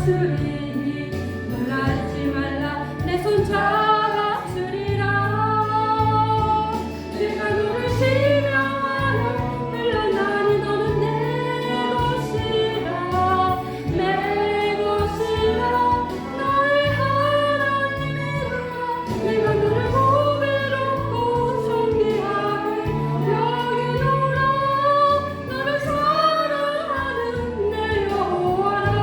주리니 놀라지 말라 내 손 잡아주리라 내가 너를 심령하여 흘러나니 너는 내 것이라 내 것이라 나의 하나님이라 내가 너를 보배롭고 존귀하게 여기노라 너를 사랑하는 내 여호와라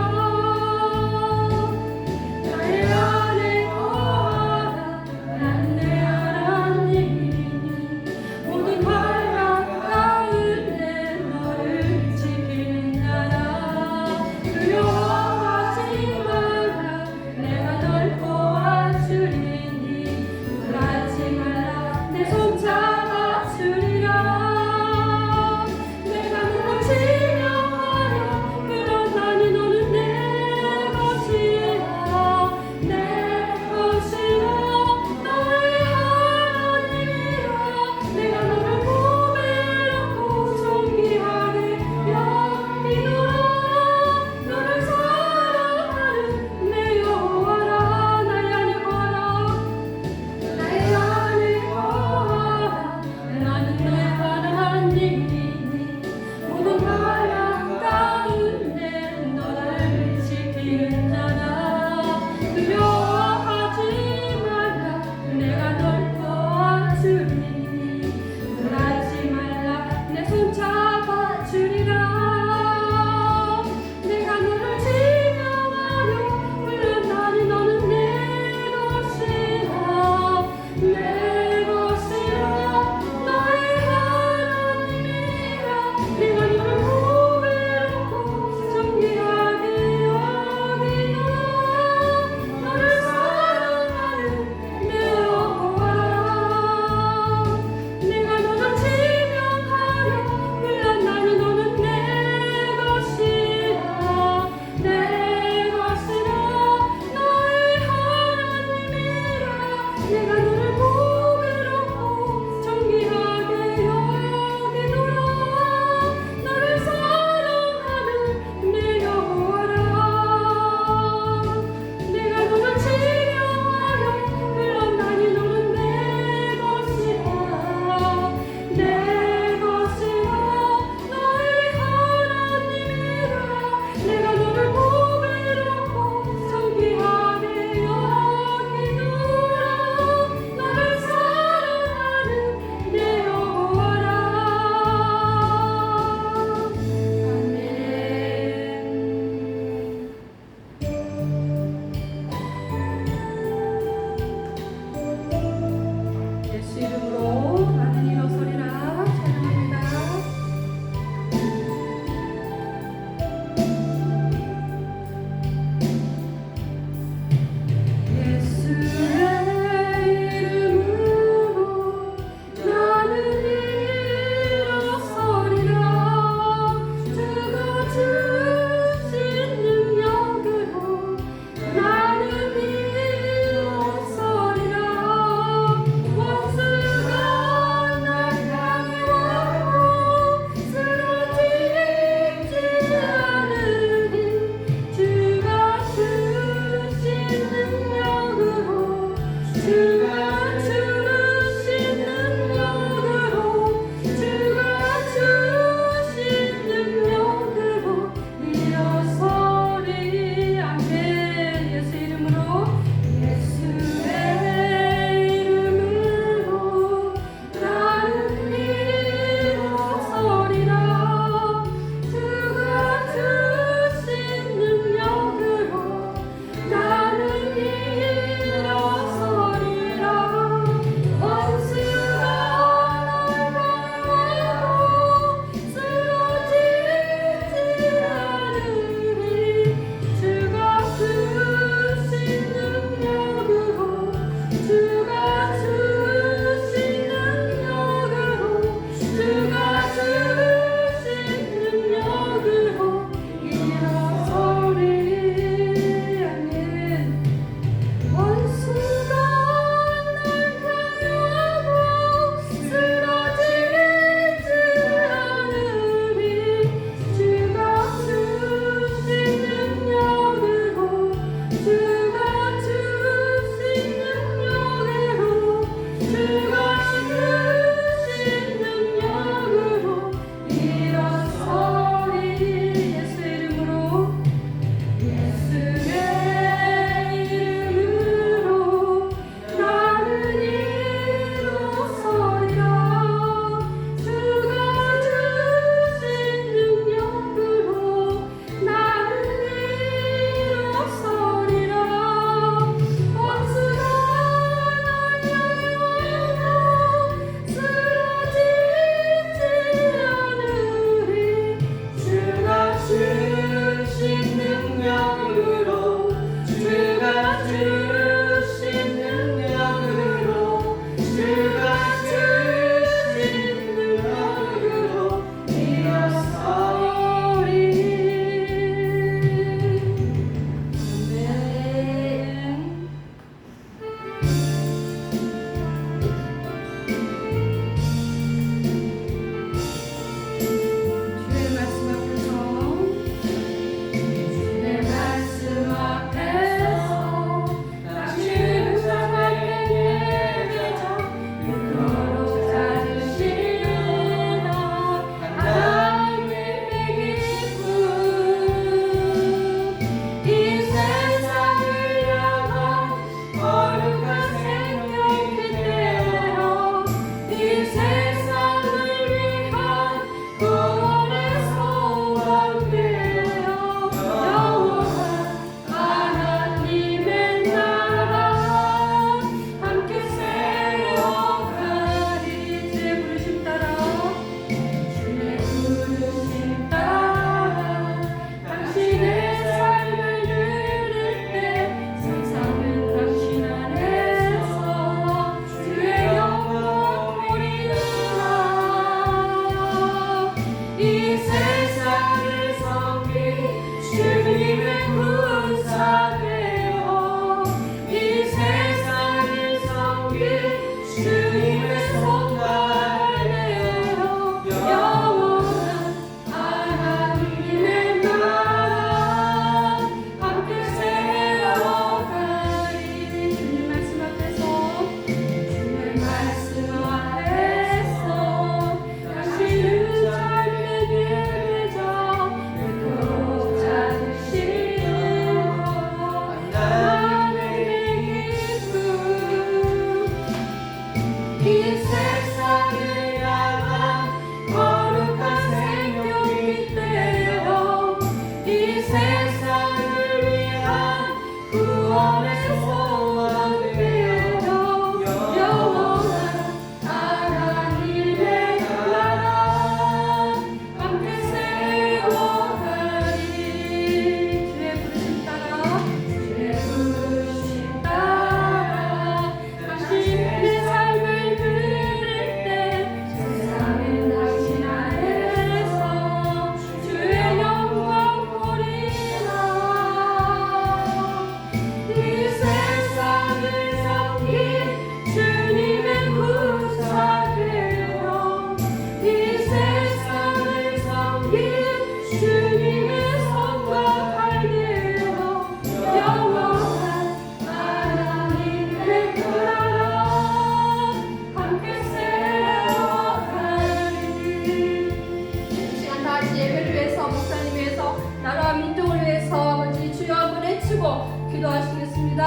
기도하시겠습니다.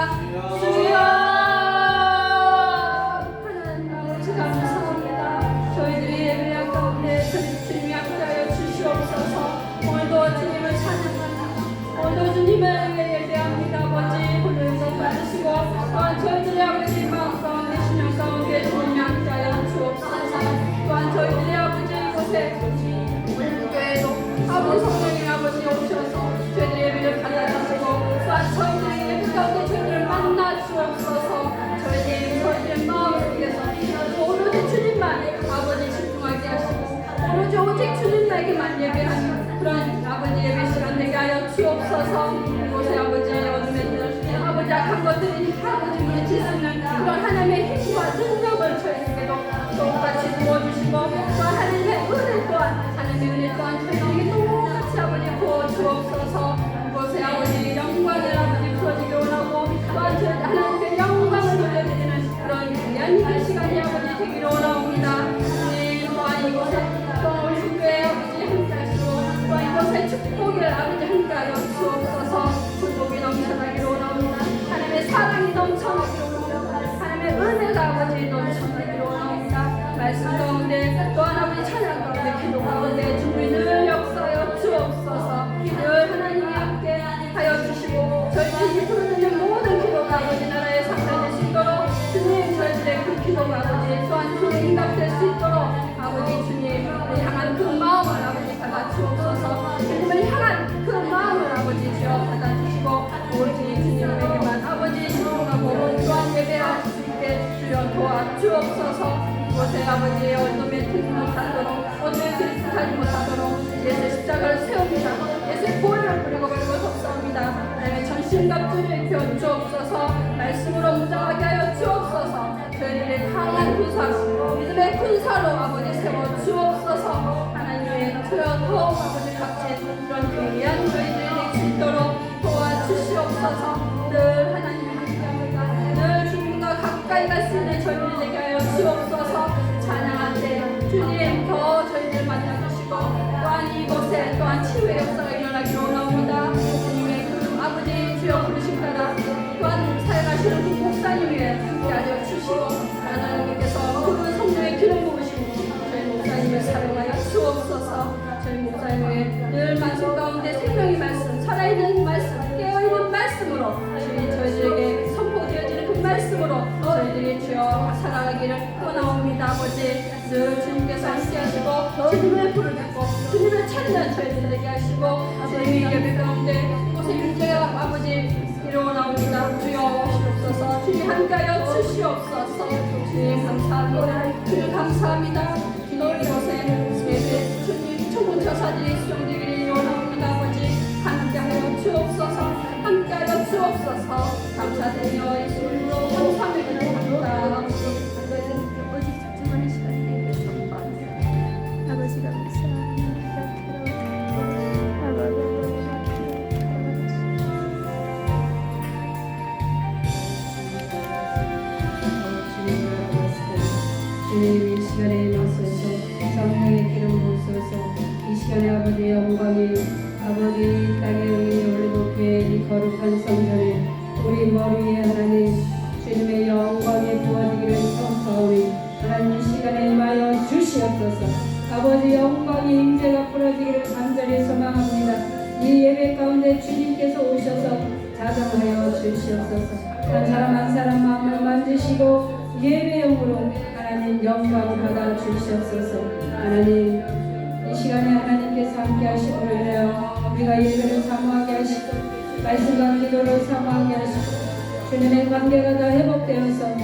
주여 하나님 아버지 감사합니다. 저희들이 예배할 가운데 주님이 함께하여 주시옵소서. 오늘도 주님을 찬양합니다. 오늘도 주님을 예배합니다. 아버지 오늘도 받으시고 또한 저희들의 아버지 마음 가운데 신령 가운데 주님이 함께하여 주옵소서. 또한 저희들의 아버지 이곳에 교회도 아버지 성령님 아버지 오셔서 저희들의 예배를 받아주시고 또한 저희들의 예배 가운데 저희들을 만나 주옵소서. 저희들의 마음을 위해서 오로지 주님만 아버지 집중하게 하시고 오로지 오직 주님에게만 예배하는 그런 아버지 예배 시간 되게 하여 주옵소서. 이곳에 아버지 어둠에 있는 아버지 악한 것들이 아버지 물리치는 그런 하나님의 힘과 능력을 저희에게도 똑같이 부어주시고 또 하나님의 은혜 또한 하나님의 은혜 또한 저희에게 똑같이 아버지 부어주옵소서. 이곳에 아버지 영광을 아버지 부어지게 원하고 또한 저희 하나님의 영광을 돌려드리는 그런 귀한 예배 시간이 아버지 되기를 원하옵니다. 또한 이곳에 또 우리 교회 아버지 함께하시고 또 이곳에 축복을 아버지 함께하여 주옵소서. 축복이 넘쳐나기를 원하옵니다. 하나님의 사랑이 넘쳐나기를 원하옵니다. 하나님의 은혜가 아버지 넘쳐나기를 원하옵니다. 말씀 가운데 또한 아버지 찬양 가운데 기도 가운데 주님 늘 역사하여 주옵소서. 늘 하나님이 함께 하여 주시고 저희들이 부르는 모든 기도가 아버지 나라의 상달될 수 있도록 주님 저희들의 그 기도가 아버지 또한 주님 응답될 수 있도록 아버지 주님을 향한 그 마음을 아버지 받아주옵소서. 주님을 향한 그 마음을 아버지 주여 받아주시고 오직 주님에게만 아버지 신봉하고 또한 예배할 수 있게 주여 도와주옵소서. 이곳에 아버지 어둠에 들지 못하도록 어둠에 들지 못하도록 예수의 십자가를 세웁니다. 예수의 보혈을 뿌리고 버리고 섭사옵니다. 하나님의 전신갑주를 입혀 주옵소서. 말씀으로 무장하게 하여 주옵소서. 저희들의 강한 군사로 믿음의 군사로 아버지 세워 주옵소서. 하나님의 더욱 아버지 값진 그런 귀한 저희들이 될 수 있도록 도와주시옵소서. 늘 하나님의 함께합니다. 늘 주님과 가까이 갈 수 있는 저희들이 되게 하여 주옵소서. 찬양할 때 주님 더 저희들 만나주시고 또한 이곳에 또한 치유의 역사가 일어나기를 원합니다. 주님의 그 아버지 주여 부르심 따라 또한 사역하시는 그 목사님 위에 함께하여 주시고 하나님께서 그 성령의 기름 부으심 저희 목사님을 사용하여 주옵소서. 저희 목사님 위에 늘 말씀 가운데 생명의 말씀 살아있는 말씀 깨어있는 말씀으로 주님 저희들에게 선포되어지는 그 말씀으로 저희들이 주여 살아가기를 원하옵니다. 아버지 늘 주님께서 함께하시고 주님을 부르짖고 주님을 찾는 저희들 되게 하시고 주님의 예배 가운데 곳에 윤재가 아버지 일어나옵니다. 주여 오시옵소서. 주님 함께하여 주시옵소서. 주님 감사합니다. 주님 감사합니다. 기도를 이곳에 예배 주님 총무 처사들이 수종되기를 원하옵니다. 아버지 함께하여 주옵소서. 함께하여 주옵소서. 감사드리며 예수님으로 감사를 드립니다. 아버지 집중하는 시간 되게 감사합니다. 아버지 감사합니다. 주님 이 시간에 임하소서. 성령의 기름 부으소서. 이 시간에 아버지의 영광이 아버지 땅에 오늘도 교회 이 거룩한 성전에 우리 머리 위에 하나님 주님의 영광이 부어지기를 선포하오니 하나님 이 시간에 임하여 주시옵소서. 아버지 영광의 임재가 풀어지기를 간절히 소망합니다. 이 예배 가운데 주님께서 오셔서 자정하여 주시옵소서. 한 사람 한 사람 마음을 만지시고 예배용으로 하나님 영광 받아 주시옵소서. 하나님 이 시간에 하나님께서 함께 하심으로 인하여 우리가 예배를 사모하게 하시고 말씀과 기도를 사모하게 하시고 주님의 관계가 다 회복되어서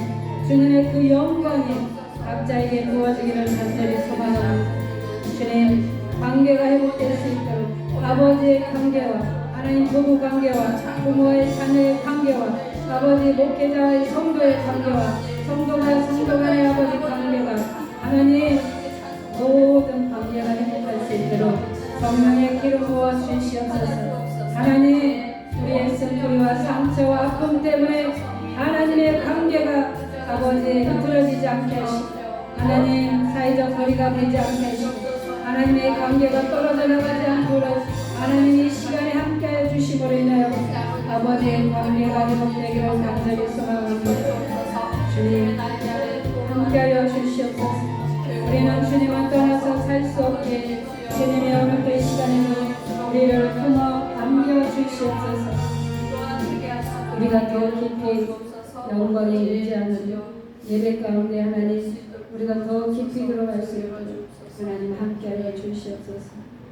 주님의 그 영광이 각자에게 부어지기를 간절히 소망합니다. 주님 관계가 회복될 수 있도록 아버지의 관계와 하나님 부부 관계와 부모의 자녀의 관계와 아버지 목회자의 성도의 관계와 성도가 성도 간의 아버지 관계가 하나님 모든 관계가 회복할 수 있도록 성령의 기름 부어 주시옵소서. 하나님 우리의 슬픔과 상처와 아픔 때문에 하나님의 관계가 아버지 흐트러지지 않게 하시고 하나님 사회적 거리가 되지 않게 하시고 하나님의 관계가 떨어져 나가지 않도록 하나님 이 시간에 함께하여 주심으로 인하여 아버지의 관계가 회복되기를 간절히 소망합니다. 주님 함께하여 주시옵소서. 우리는 주님을 떠나서 살 수 없게 주님의 오늘도 이 시간에는 우리를 품어 안겨 주시옵소서. 우리가 더 깊이 영광에 의지하는 예배 가운데 하나님 우리가 더 깊이 들어갈 수 있도록 하나님 함께하여 주시옵소서.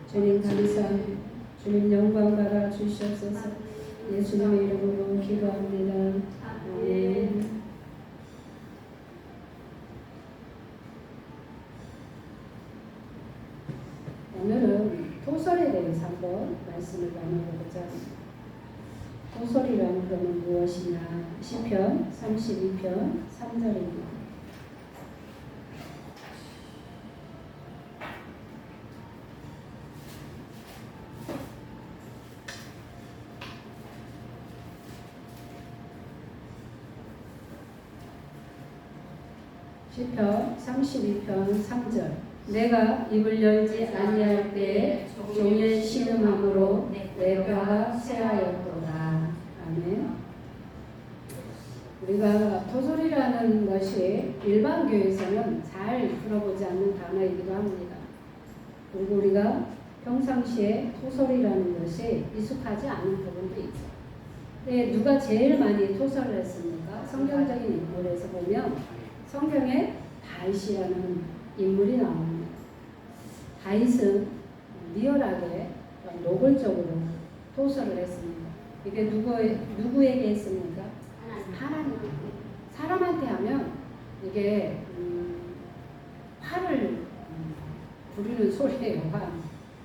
주님 감사합니다. 주님 영광 받아 주시옵소서. 예수님의 이름으로 기도합니다. 아멘. 오늘은 토설에 대해서 한번 말씀을 나눠보고자 합니다. 토설이란 그러면 무엇이냐? 시편 32편 3절입니다. 시편 32편 3절 내가 입을 열지 아니할 때에 종일 신음함으로 내 뼈가 쇠하였도다. 아멘. 우리가 토설이라는 것이 일반 교회에서는 잘 들어보지 않는 단어이기도 합니다. 그리고 우리가 평상시에 토설이라는 것이 익숙하지 않은 부분도 있죠. 근데 누가 제일 많이 토설을 했습니까? 성경적인 인물에서 보면 성경에 다윗이라는 인물이 나옵니다. 다윗은 리얼하게 노골적으로 토설을 했습니다. 이게 누구에게 했습니까? 하나님께. 사람한테 하면 이게 화를 부르는 소리예요.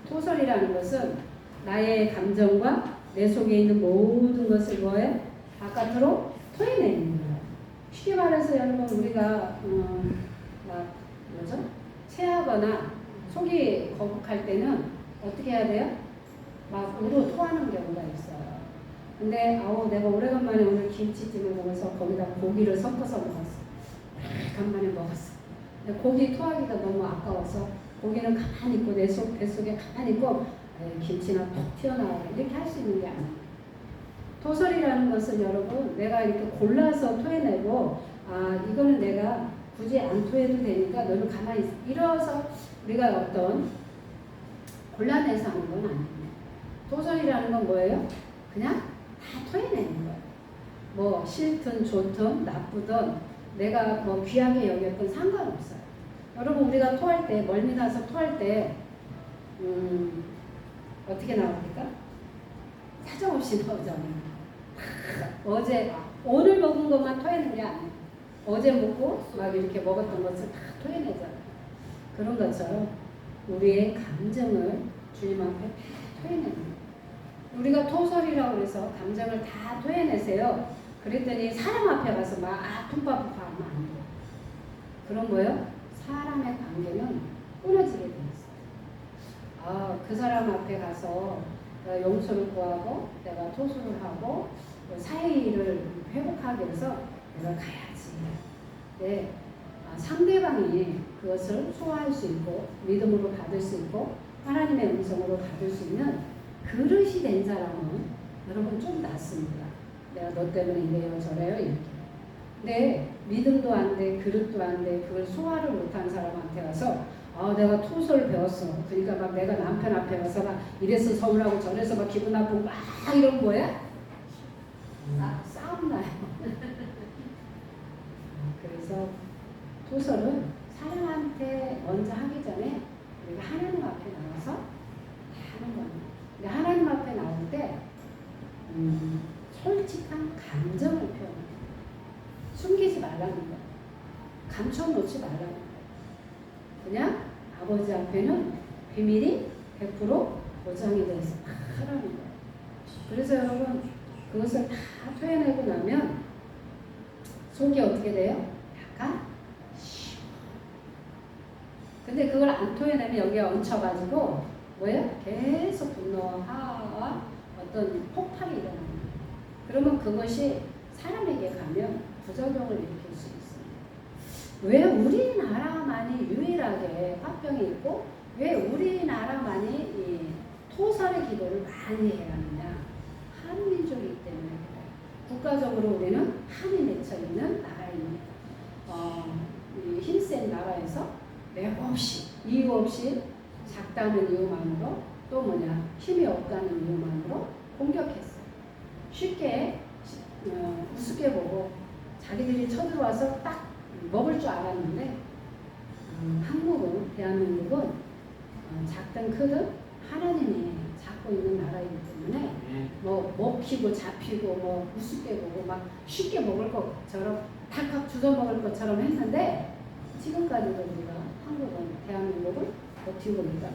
토설이라는 것은 나의 감정과 내 속에 있는 모든 것을 뭐해? 바깥으로 토해내는 거예요. 쉽게 말해서 여러분 우리가 체하거나 속이 거북할 때는 어떻게 해야 돼요? 막 우로 토하는 경우가 있어요. 근데 내가 오래간만에 오늘 김치찜을 먹어서 거기다 고기를 섞어서 먹었어. 간만에 먹었어. 근데 고기 토하기가 너무 아까워서 고기는 가만히 있고 내 뱃속에 가만히 있고 김치나 톡 튀어나와요. 이렇게 할 수 있는 게 아니에요. 토설이라는 것은 여러분 내가 이렇게 골라서 토해내고 이거는 내가 굳이 안 토해도 되니까 너는 가만히 있어. 이래서 우리가 어떤 골라내서 하는 건 아닙니다. 토설이라는 건 뭐예요? 그냥 다 토해내는 거예요. 뭐 싫든 좋든 나쁘든 내가 뭐 귀하게 여겼든 상관없어요. 여러분 우리가 토할 때 멀미 나서 토할 때 어떻게 나옵니까? 사정없이 나오잖아요. 오늘 먹은 것만 토해내는 게 아니에요. 어제 먹고 막 이렇게 먹었던 것을 다 토해내잖아요. 그런 것처럼 우리의 감정을 주님 앞에 다 토해내는 거예요. 우리가 토설이라고 해서 감정을 다 토해내세요. 그랬더니 사람 앞에 가서 막 퉁파퉁파 하면 안 돼요. 그런 거요? 사람의 관계는 끊어지게 돼 있어요. 그 사람 앞에 가서 내가 용서를 구하고 내가 토설을 하고 사이를 회복하기 위해서 내가 가야지. 네, 상대방이 그것을 소화할 수 있고 믿음으로 받을 수 있고 하나님의 음성으로 받을 수 있는 그릇이 된 사람은 여러분 좀 낫습니다. 내가 너 때문에 이래요 저래요 이렇게. 근데 믿음도 안 돼, 그릇도 안 돼, 그걸 소화를 못한 사람한테 가서 내가 토설을 배웠어. 그러니까 막 내가 남편 앞에 가서 막 이래서 서운하고 저래서 막 기분 나쁘고 막 이런 거야? 싸움 나요. 그래서 토설은 사람한테 먼저 하기 전에 우리가 하나님 앞에 나와서 하는 겁니다. 근데 하나님 앞에 나올 때 솔직한 감정을 표현합니다. 숨기지 말라는 거예요. 감춰놓지 말라는 거예요. 그냥 아버지 앞에는 비밀이 100% 보장이 돼서 하라는 거예요. 그래서 여러분 그것을 다 표현하고 나면 속이 어떻게 돼요? 약간 근데 그걸 안 토해내면 여기에 얹혀가지고 뭐예요? 계속 분노와 어떤 폭발이 일어납니다. 그러면 그것이 사람에게 가면 부작용을 일으킬 수 있습니다. 왜 우리나라만이 유일하게 화병이 있고 왜 우리나라만이 이 토설의 기도를 많이 해야 하느냐? 한민족이기 때문에 국가적으로 우리는 한이 맺혀 있는 나라입니다. 이 힘센 나라에서 매우 없이 이유 없이 작다는 이유만으로 또 뭐냐 힘이 없다는 이유만으로 공격했어요. 쉽게 우습게 보고 자기들이 쳐들어와서 딱 먹을 줄 알았는데 한국은 대한민국은 작든 크든 하나님이 잡고 있는 나라이기 때문에 뭐 먹히고 잡히고 뭐 우습게 보고 막 쉽게 먹을 것처럼 닭값 주워 먹을 것처럼 했는데 지금까지도 우리가 한국은 대한민국을 버티고 있단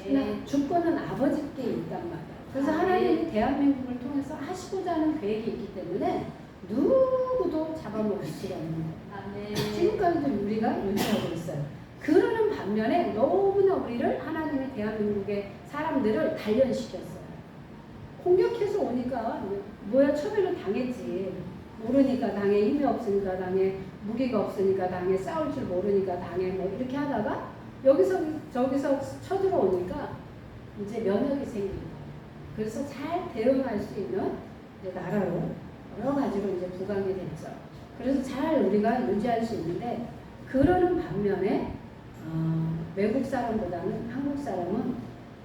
말이야. 주권은 아버지께 있단 말이야. 그래서 하나님이 대한민국을 통해서 하시고자 하는 계획이 있기 때문에 누구도 잡아먹을 수가 없는 거예요. 지금까지도 우리가 유지하고 있어요. 그러는 반면에 너무나 우리를 하나님이 대한민국의 사람들을 단련시켰어요. 공격해서 오니까 뭐야 처벌을 당했지. 모르니까 당해, 힘이 없으니까 당해, 무기가 없으니까 당해, 싸울 줄 모르니까 당해, 뭐 이렇게 하다가 여기서 저기서 쳐들어오니까 이제 면역이 생깁니다. 그래서 잘 대응할 수 있는 이제 나라로 여러 가지로 이제 부강이 됐죠. 그래서 잘 우리가 유지할 수 있는데 그러는 반면에 외국 사람보다는 한국 사람은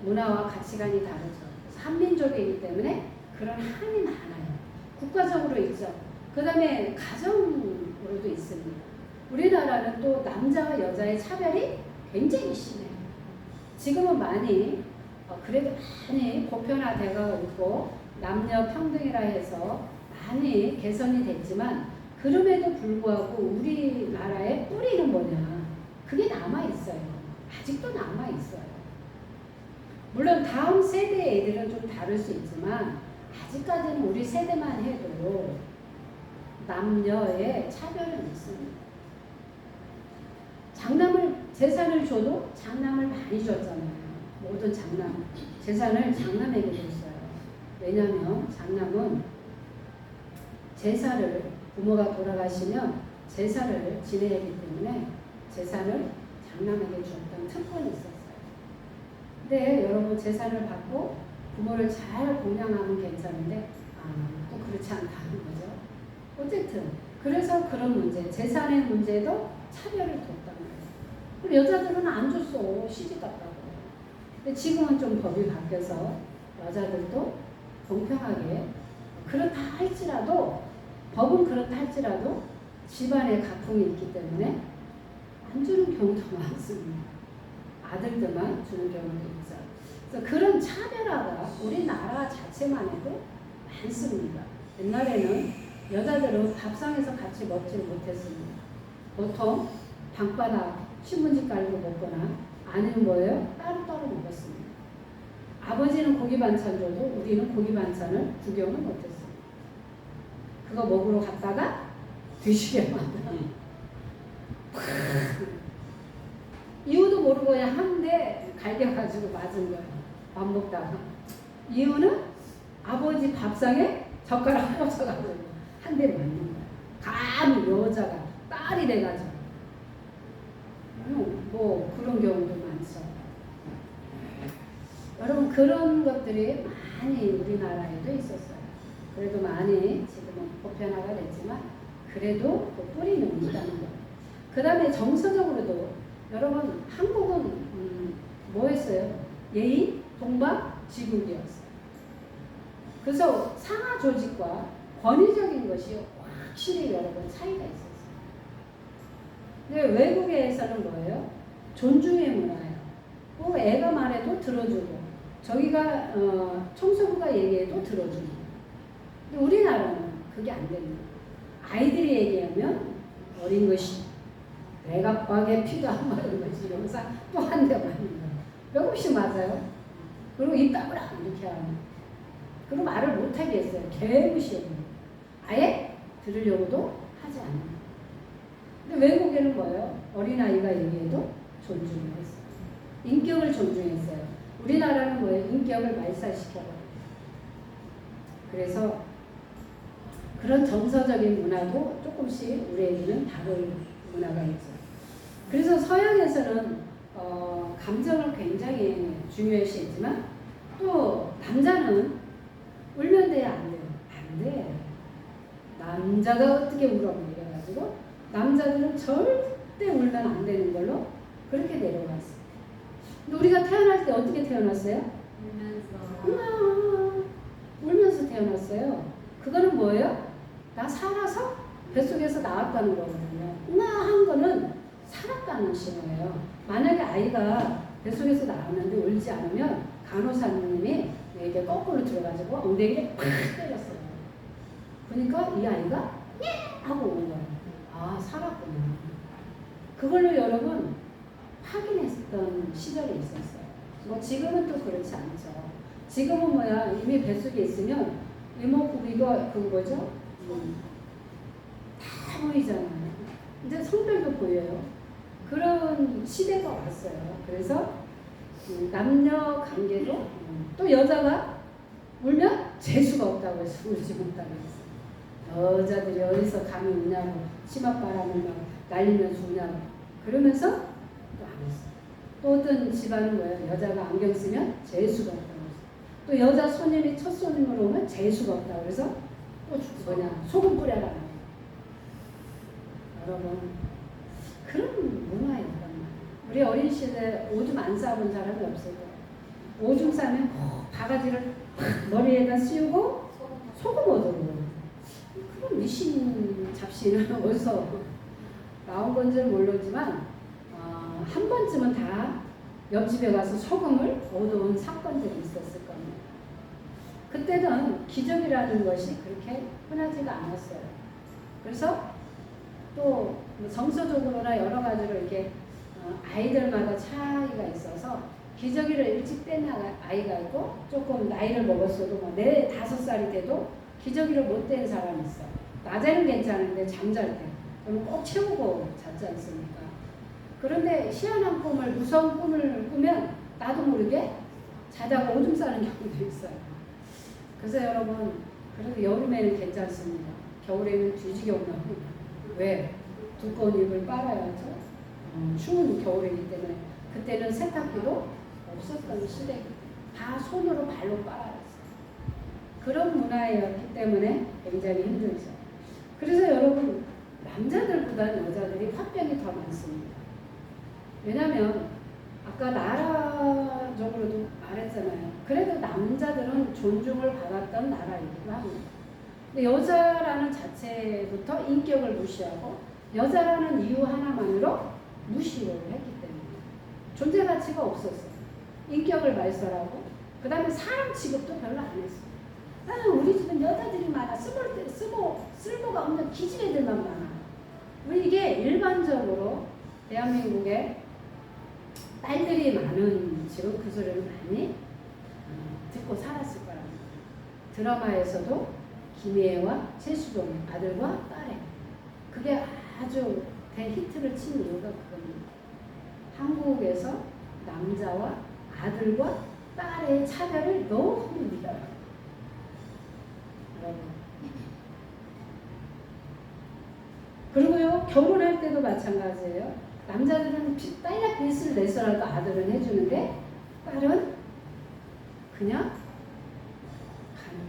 문화와 가치관이 다르죠. 한민족이기 때문에 그런 한이 많아요. 국가적으로 있죠. 그 다음에 가정으로도 있습니다. 우리나라는 또 남자와 여자의 차별이 굉장히 심해요. 지금은 많이 그래도 많이 보편화되고 있고 남녀 평등이라 해서 많이 개선이 됐지만 그럼에도 불구하고 우리나라의 뿌리는 뭐냐 그게 남아있어요. 아직도 남아있어요. 물론 다음 세대 애들은 좀 다를 수 있지만 아직까지는 우리 세대만 해도 남녀의 차별은 있습니다. 재산을 줘도 장남을 많이 줬잖아요. 모든 장남. 재산을 장남에게 줬어요. 왜냐하면 장남은 제사를 부모가 돌아가시면 제사를 지내야 하기 때문에 재산을 장남에게 주었던 특권이 있었어요. 근데 여러분 재산을 받고 부모를 잘 공양하면 괜찮은데 또 그렇지 않다는 거죠. 어쨌든 그래서 그런 문제, 재산의 문제도 차별을 뒀단 말이에요. 그럼 여자들은 안 줬어. 시집 갔다고. 근데 지금은 좀 법이 바뀌어서 여자들도 공평하게 그렇다 할지라도 법은 그렇다 할지라도 집안에 가풍이 있기 때문에 안 주는 경우도 많습니다. 아들들만 주는 경우도 있죠. 그래서 그런 차별화가 우리나라 자체만 해도 많습니다. 옛날에는 여자들은 밥상에서 같이 먹지 못했습니다. 보통 방바닥 신문지 깔고 먹거나 아니면 뭐예요? 따로따로 먹었습니다. 아버지는 고기 반찬 줘도 우리는 고기 반찬을 구경을 못했습니다. 그거 먹으러 갔다가 뒤지게 만나. 이유도 모르고 그냥 한 대 갈겨가지고 맞은 거예요. 밥 먹다가. 이유는 아버지 밥상에 젓가락 꽂혀가지고 한 대 맞는 거예요. 감히 여자가 딸이 돼가지고. 뭐 그런 경우도 많죠. 여러분 그런 것들이 많이 우리나라에도 있었어요. 그래도 많이 지금은 보편화가 됐지만 그래도 그 뿌리는 있다는 거예요. 그 다음에 정서적으로도 여러분 한국은 뭐 했어요? 예의, 동방, 지국이었어요. 그래서 상하 조직과 권위적인 것이 확실히 여러분 차이가 있었어요. 근데 외국에서는 뭐예요? 존중의 문화예요. 뭐 애가 말해도 들어주고 저기가 청소부가 얘기해도 들어주고. 근데 우리나라는 그게 안 됩니다. 아이들이 얘기하면 어린 것이 내가 빡에 피도 안 마른 것이 이러면서 또 한 대 맞는 거예요. 조금씩 맞아요. 그리고 입 다물어 이렇게 하면. 그리고 말을 못하게 했어요. 개무시해요. 아예 들으려고도 하지 않아요. 근데 외국에는 뭐예요? 어린아이가 얘기해도 존중을 했어요. 인격을 존중했어요. 우리나라는 뭐예요? 인격을 말살시켜버려요. 그래서 그런 정서적인 문화도 조금씩 우리에게는 다른 문화가 있죠. 그래서 서양에서는 감정을 굉장히 중요시했지만 또 남자는 울면 돼야 안 돼요? 안 돼. 남자가 어떻게 울어 이래가지고 남자들은 절대 울면 안 되는 걸로 그렇게 내려갔어. 근데 우리가 태어날 때 어떻게 태어났어요? 울면서 태어났어요. 그거는 뭐예요? 나 살아서 뱃속에서 나왔다는 거거든요. 한 거는 살았다는 신호예요. 만약에 아이가 뱃속에서 나왔는데 울지 않으면 간호사님이 이게 거꾸로 들어가지고 엉덩이를 팍 때렸어요. 그러니까 이 아이가 예! 하고 온 거예요. 아, 살았구나. 그걸로 여러분 확인했던 시절이 있었어요. 뭐 지금은 또 그렇지 않죠. 지금은 뭐야, 이미 뱃속에 있으면 이목구비가 그 뭐죠? 다 보이잖아요. 이제 성별도 보여요. 그런 시대가 왔어요. 그래서 남녀 관계도 또 여자가 울면 재수가 없다고 해서 울지 못하고 했어요. 여자들이 어디서 감이 우냐고 치맛바람을 막 날리면서 우냐고 그러면서 또 안 했어요. 또 어떤 집안은 뭐예요? 여자가 안경 쓰면 재수가 없다고 했어요. 또 여자 손님이 첫 손님으로 오면 재수가 없다고 그래서 또 뭐냐 소금 뿌려라. 여러분 그런 문화예요. 우리 어린 시대 오줌 안 싸본 사람이 없을 거예요. 오줌 싸면 바가지를 머리에다 씌우고 소금 얻어먹어요. 그런 미신 잡신은 어디서 나온 건지는 모르지만 한 번쯤은 다 옆집에 가서 소금을 얻어온 사건들이 있었을 겁니다. 그때는 기적이라는 것이 그렇게 흔하지가 않았어요. 그래서 또 정서적으로나 여러 가지로 이렇게 아이들마다 차이가 있어서 기저귀를 일찍 뗀 아이가 있고 조금 나이를 먹었어도 뭐 4, 5살이 돼도 기저귀를 못 뗀 사람이 있어. 낮에는 괜찮은데 잠잘 때 그러면 꼭 채우고 잤지 않습니까? 그런데 희한한 꿈을 무서운 꿈을 꾸면 나도 모르게 자다가 오줌 싸는 경우도 있어요. 그래서 여러분 그래도 여름에는 괜찮습니다. 겨울에는 뒤지게 온다고. 왜? 두꺼운 이불 빨아야죠. 추운 겨울이기 때문에 그때는 세탁기도 없었던 시대. 다 손으로 발로 빨아야 했어요. 그런 문화였기 때문에 굉장히 힘들죠. 그래서 여러분 남자들보다는 여자들이 화병이 더 많습니다. 왜냐하면 아까 나라적으로도 말했잖아요. 그래도 남자들은 존중을 받았던 나라이기도 합니다. 근데 여자라는 자체부터 인격을 무시하고 여자라는 이유 하나만으로 무시를 했기 때문에 존재 가치가 없었어요. 인격을 발설하고 그 다음에 사람 취급도 별로 안 했어요. 우리 집은 여자들이 많아. 쓸모가 없는 기집애들만 많아. 이게 일반적으로 대한민국에 딸들이 많은 집은 그 소리를 많이 듣고 살았을 거랍니다. 드라마에서도 김희애와 최수종 아들과 딸애 그게 아주 대히트를 친 이유가 그겁니다. 한국에서 남자와 아들과 딸의 차별을 너무 미워요. 그리고요 결혼할 때도 마찬가지예요. 남자들은 딸약 빚을 내서라도 아들은 해주는데 딸은 그냥 가는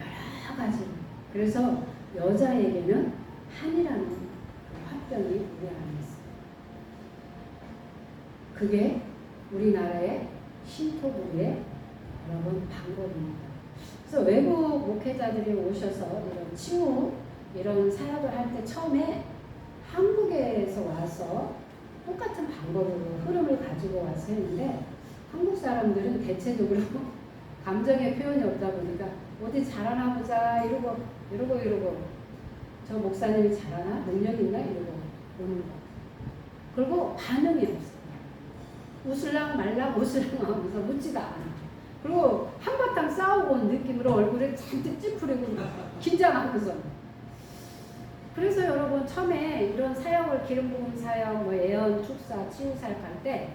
여러 가지. 그래서 여자에게는 한이라는 화병이 우리 안에 있어요. 그게 우리나라의 신토부리의 여러분 방법입니다. 그래서 외국 목회자들이 오셔서 이런 치유 이런 사역을 할 때 처음에 한국에서 와서 똑같은 방법으로 흐름을 가지고 와서 했는데 한국 사람들은 대체적으로 감정의 표현이 없다 보니까 어디 잘하나 보자 이러고 저 목사님이 잘하나 능력 있나 이러고 오는 거. 그리고 반응이 없어요. 웃을랑 말랑 하면서 묻지도 않아. 그리고 한바탕 싸우고 온 느낌으로 얼굴에 잔뜩 찌푸리고 긴장하면서. 그래서 여러분 처음에 이런 사역을 기름부음 사역, 뭐 예언, 축사, 치유 사역 할 때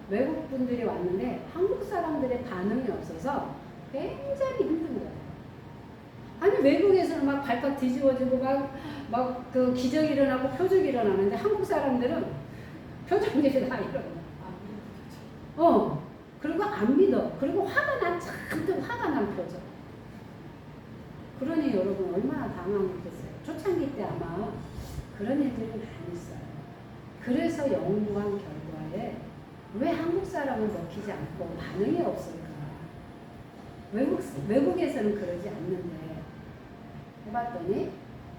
외국 분들이 왔는데 한국 사람들의 반응이 없어서 굉장히 힘든 거예요. 아니 외국에서는 막 발칵 뒤집어지고 막 그 기적이 일어나고 표적이 일어나는데 한국 사람들은 표적들이 다 일어나. 그리고 안 믿어. 그리고 잔뜩 화가 난 표정. 그러니 여러분 얼마나 당황했겠어요. 초창기 때 아마 그런 일들이 많이 있어요. 그래서 연구한 결과에 왜 한국 사람은 먹히지 않고 반응이 없을까? 외국에서는 그러지 않는데 해봤더니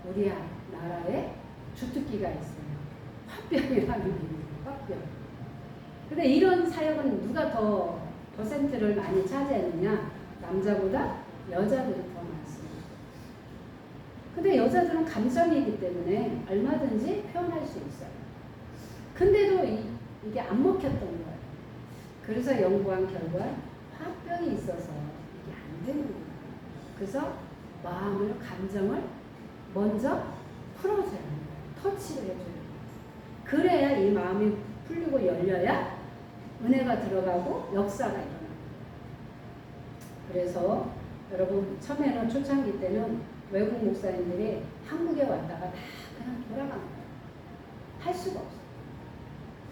우리 나라에 주특기가 있어요. 화병이라는 의미예요. 화병. 근데 이런 사역은 누가 더 퍼센트를 많이 차지했느냐? 남자보다 여자들이 더 많습니다. 근데 여자들은 감성이기 때문에 얼마든지 표현할 수 있어요. 근데도 이게 안 먹혔던 거예요. 그래서 연구한 결과 화병이 있어서 이게 안 되는 거예요. 그래서 마음을, 감정을 먼저 풀어줘야 합니다. 터치를 해줘야 돼요. 그래야 이 마음이 풀리고 열려야 은혜가 들어가고 역사가 일어납니다. 그래서 여러분 처음에는 초창기 때는 외국 목사님들이 한국에 왔다가 다 그냥 돌아간 거예요. 할 수가 없어요.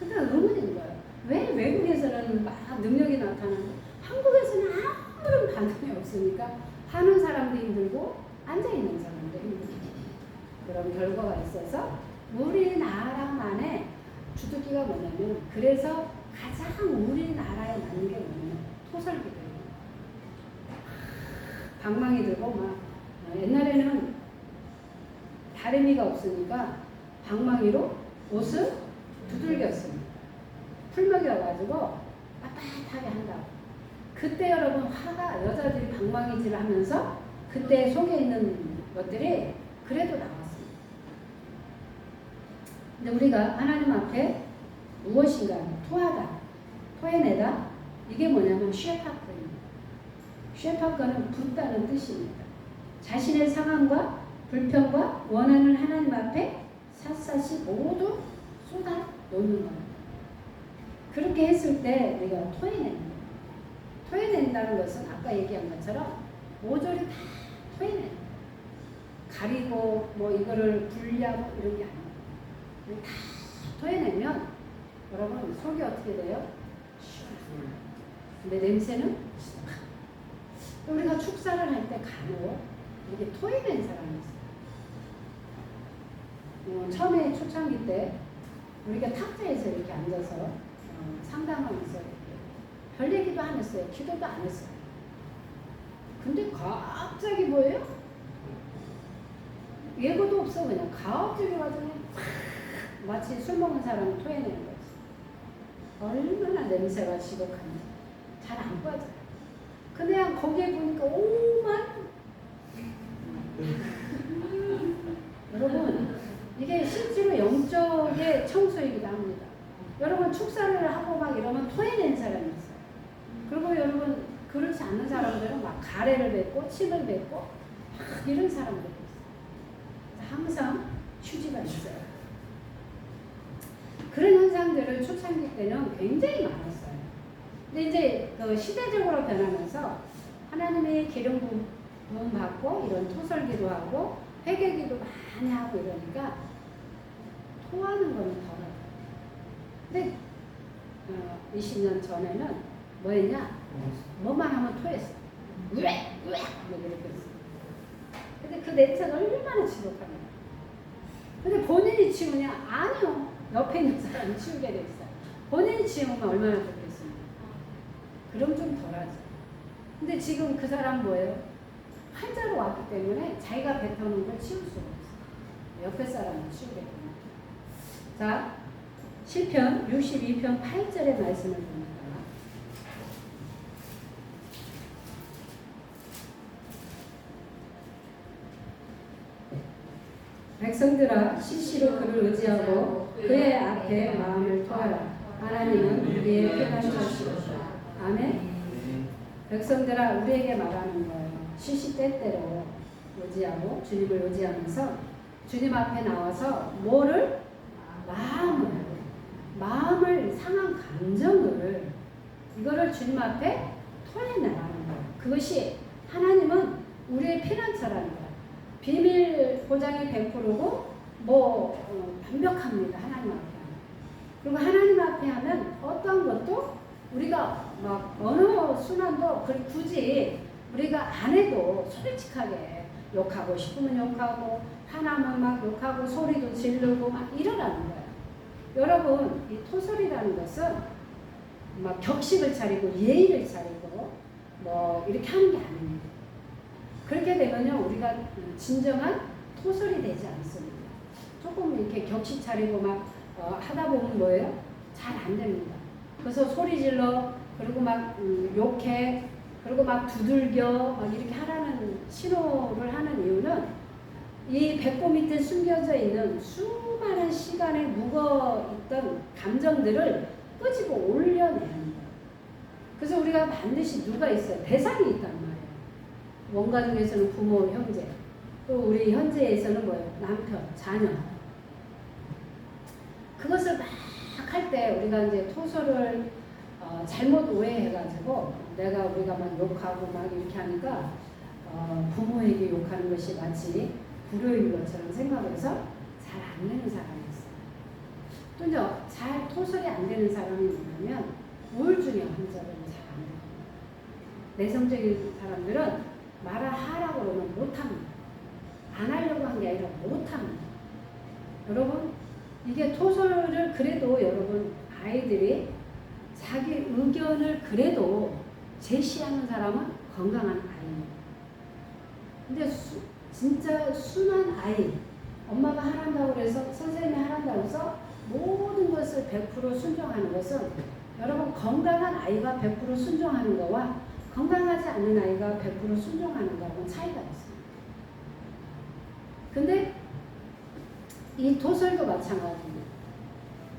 근데 의문인 거예요. 왜 외국에서는 막 능력이 나타나는데 한국에서는 아무런 반응이 없으니까 하는 사람도 힘들고 앉아있는 사람도 힘들고 그런 결과가 있어서 우리나라만의 주특기가 뭐냐면 그래서 가장 우리나라에 맞는 게 뭐냐면 토설기도예요. 방망이 들고 막 옛날에는 다리미가 없으니까 방망이로 옷을 두들겼습니다. 풀먹이 와가지고 빳빳하게 한다고. 그때 여러분 화가 여자들이 방망이질을 하면서 그때 속에 있는 것들이 그래도 나왔습니다. 근데 우리가 하나님 앞에 무엇인가 토하다, 토해내다 이게 뭐냐면 쉐파크입니다. 쉐파크는 붓다는 뜻입니다. 자신의 상황과 불평과 원한을 하나님 앞에 샅샅이 모두 쏟아 놓는 겁니다. 그렇게 했을 때 우리가 토해내는 거예요. 토해낸다는 것은 아까 얘기한 것처럼 모조리 다 토해내는 거예요. 가리고 뭐 이거를 분리하고 이런 게 아니에요. 다 토해내면 여러분 속이 어떻게 돼요? 근데 냄새는 우리가 축사를 할 때 간혹 이렇게 토해낸 사람이 있어요. 처음에 초창기 때 우리가 탁자에서 이렇게 앉아서 상담하면서 이렇게 별 얘기도 안 했어요. 기도도 안 했어요. 근데 갑자기 뭐예요? 예고도 없어. 그냥 갑자기 와서 마치 술 먹은 사람을 토해내는 거지. 얼마나 냄새가 지독한지 잘 안 빠져요. 그냥 거기에 보니까 오만 여러분 이게 실제로 영적의 청소이기도 합니다. 여러분 축사를 하고 막 이러면 토해낸 사람이 있어요. 그리고 여러분 그렇지 않는 사람들은 막 가래를 뱉고 침을 뱉고 막 이런 사람들이 있어요. 항상 휴지가 있어요. 그런 현상들을 초창기 때는 굉장히 많았어요. 근데 이제 그 시대적으로 변하면서 하나님의 기름 부음 받고 이런 토설기도 하고 회개기도 많이 하고 이러니까 토하는 거는 덜어요. 근데 20년 전에는 뭐 했냐? 뭐만 하면 토했어. 으악! 으악! 뭐 이렇게 했어. 근데 그 냄새가 얼마나 지독하냐. 근데 본인이 치우냐? 아니요. 옆에 있는 사람이 치우게 돼 있어요. 본인이 치우면 얼마나 좋겠습니까? 그럼 좀 덜하죠. 근데 지금 그 사람 뭐예요? 환자로 왔기 때문에 자기가 뱉어놓은 걸 치울 수가 없어요. 옆에 사람을 치우게 됩니다. 자, 시편 62편 8절의 말씀을 봅니다. 백성들아 시시로 그를 의지하고 그의 앞에 마음을 토하라. 하나님은 우리의 피난처시로다. 아멘. 백성들아 우리에게 말하는 거예요. 시시때때로 의지하고 주님을 의지하면서 주님 앞에 나와서 뭐를? 마음을 상한 감정을 이거를 주님 앞에 토해내라는 거예요. 그것이 하나님은 우리의 피난처라는 거예요. 비밀 보장이 100%고 완벽합니다. 하나님 앞에 하면. 그리고 하나님 앞에 하면 어떤 것도 우리가 막 어느 순환도 굳이 우리가 안 해도 솔직하게 욕하고 싶으면 욕하고 화나면 막 욕하고 소리도 지르고 막 이러라는 거예요. 여러분 이 토설이라는 것은 막 격식을 차리고 예의를 차리고 뭐 이렇게 하는 게 아닙니다. 그렇게 되면요 우리가 진정한 토설이 되지 않습니다. 조금 이렇게 격식 차리고 막 하다 보면 뭐예요? 잘 안 됩니다. 그래서 소리 질러 그리고 막 욕해 그리고 막 두들겨 막 이렇게 하라는 신호를 하는 이유는 이 배꼽 밑에 숨겨져 있는 수많은 시간에 묵어있던 감정들을 끄집어 올려내는 거예요. 그래서 우리가 반드시 누가 있어요? 대상이 있단 말이에요. 원가족에서는 부모, 형제, 또 우리 현재에서는 뭐예요? 남편, 자녀. 그것을 막 할 때 우리가 이제 토설을 잘못 오해해가지고 우리가 막 욕하고 막 이렇게 하니까 부모에게 욕하는 것이 마치 불효인 것처럼 생각을 해서 잘 안 되는 사람이 있어요. 또 이제 잘 토설이 안 되는 사람이 뭐냐면 우울증의 환자들은 잘 안 돼요. 내성적인 사람들은 말을 하라고 그러면 못합니다. 안 하려고 한 게 아니라 못합니다. 여러분 이게 토설을 그래도 여러분 아이들이 자기 의견을 그래도 제시하는 사람은 건강한 아이입니다. 근데 진짜 순한 아이, 엄마가 하란다고 그래서 선생님이 하란다고 해서 모든 것을 100% 순종하는 것은 여러분 건강한 아이가 100% 순종하는 거와 건강하지 않은 아이가 100% 순종하는 거하고는 차이가 있습니다. 근데 이 토설도 마찬가지입니다.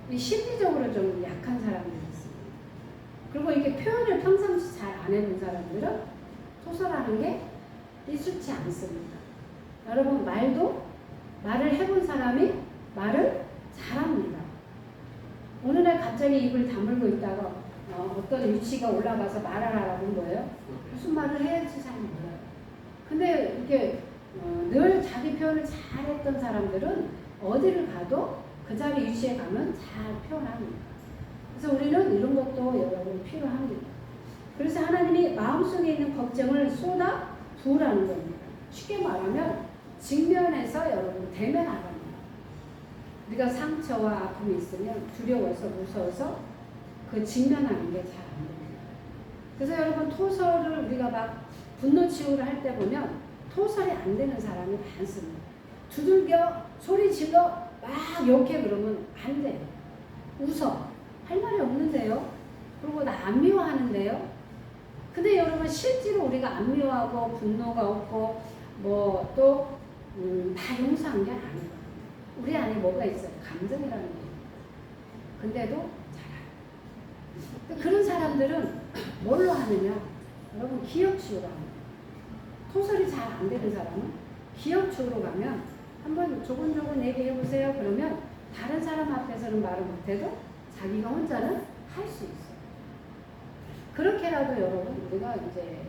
이 심리적으로 좀 약한 사람들이 있습니다. 그리고 이게 표현을 평상시 잘 안 해본 사람들은 토설하는 게 익숙치 않습니다. 여러분 말을 해본 사람이 말을 잘합니다. 어느 날 갑자기 입을 다물고 있다가 어떤 위치가 올라가서 말을 하라고 한 거예요. 무슨 말을 해야 할지 잘 몰라요. 근데 이렇게 늘 자기 표현을 잘했던 사람들은 어디를 가도 그 자리 위치에 가면 잘 표현합니다. 그래서 우리는 이런 것도 여러분 필요합니다. 그래서 하나님이 마음속에 있는 걱정을 쏟아 부으라는 겁니다. 쉽게 말하면 직면해서 여러분 대면하랍니다. 우리가 상처와 아픔이 있으면 두려워서 무서워서 그 직면하는 게 잘 안 됩니다. 그래서 여러분 토설을 우리가 막 분노 치유를 할 때 보면 토설이 안 되는 사람이 많습니다. 두들겨 소리 질러 막 욕해 그러면 안 돼요. 웃어 할 말이 없는데요. 그리고 나 안 미워하는데요. 근데 여러분 실제로 우리가 안 미워하고 분노가 없고 뭐 또 다 용서한 게 아니거든요. 우리 안에 뭐가 있어요? 감정이라는 게. 근데도 잘해요. 그런 사람들은 뭘로 하느냐? 여러분 기억치유로 합니다. 토설이 잘 안 되는 사람은 기억치유로 가면 한번 조곤조곤 얘기해보세요. 그러면 다른 사람 앞에서는 말을 못해도 자기가 혼자는 할 수 있어요. 그렇게라도 여러분 우리가 이제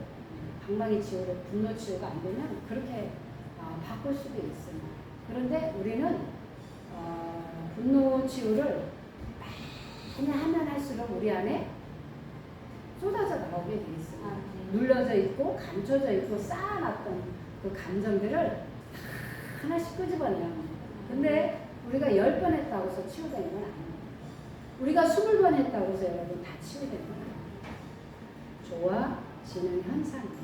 방망이 치유로 분노 치유가 안 되면 그렇게 바꿀 수도 있습니다. 그런데 우리는 분노 치유를 많이 하면 할수록 우리 안에 쏟아져 나오게 돼 있습니다. 눌러져 있고 감춰져 있고 쌓아놨던 그 감정들을 하나씩 끄집어내야 합니다. 근데 우리가 10번 했다고 해서 치유되는 건 아닙니다. 우리가 20번 했다고 해서 여러분 다 치유되는 건 아닙니다. 좋아지는 현상입니다.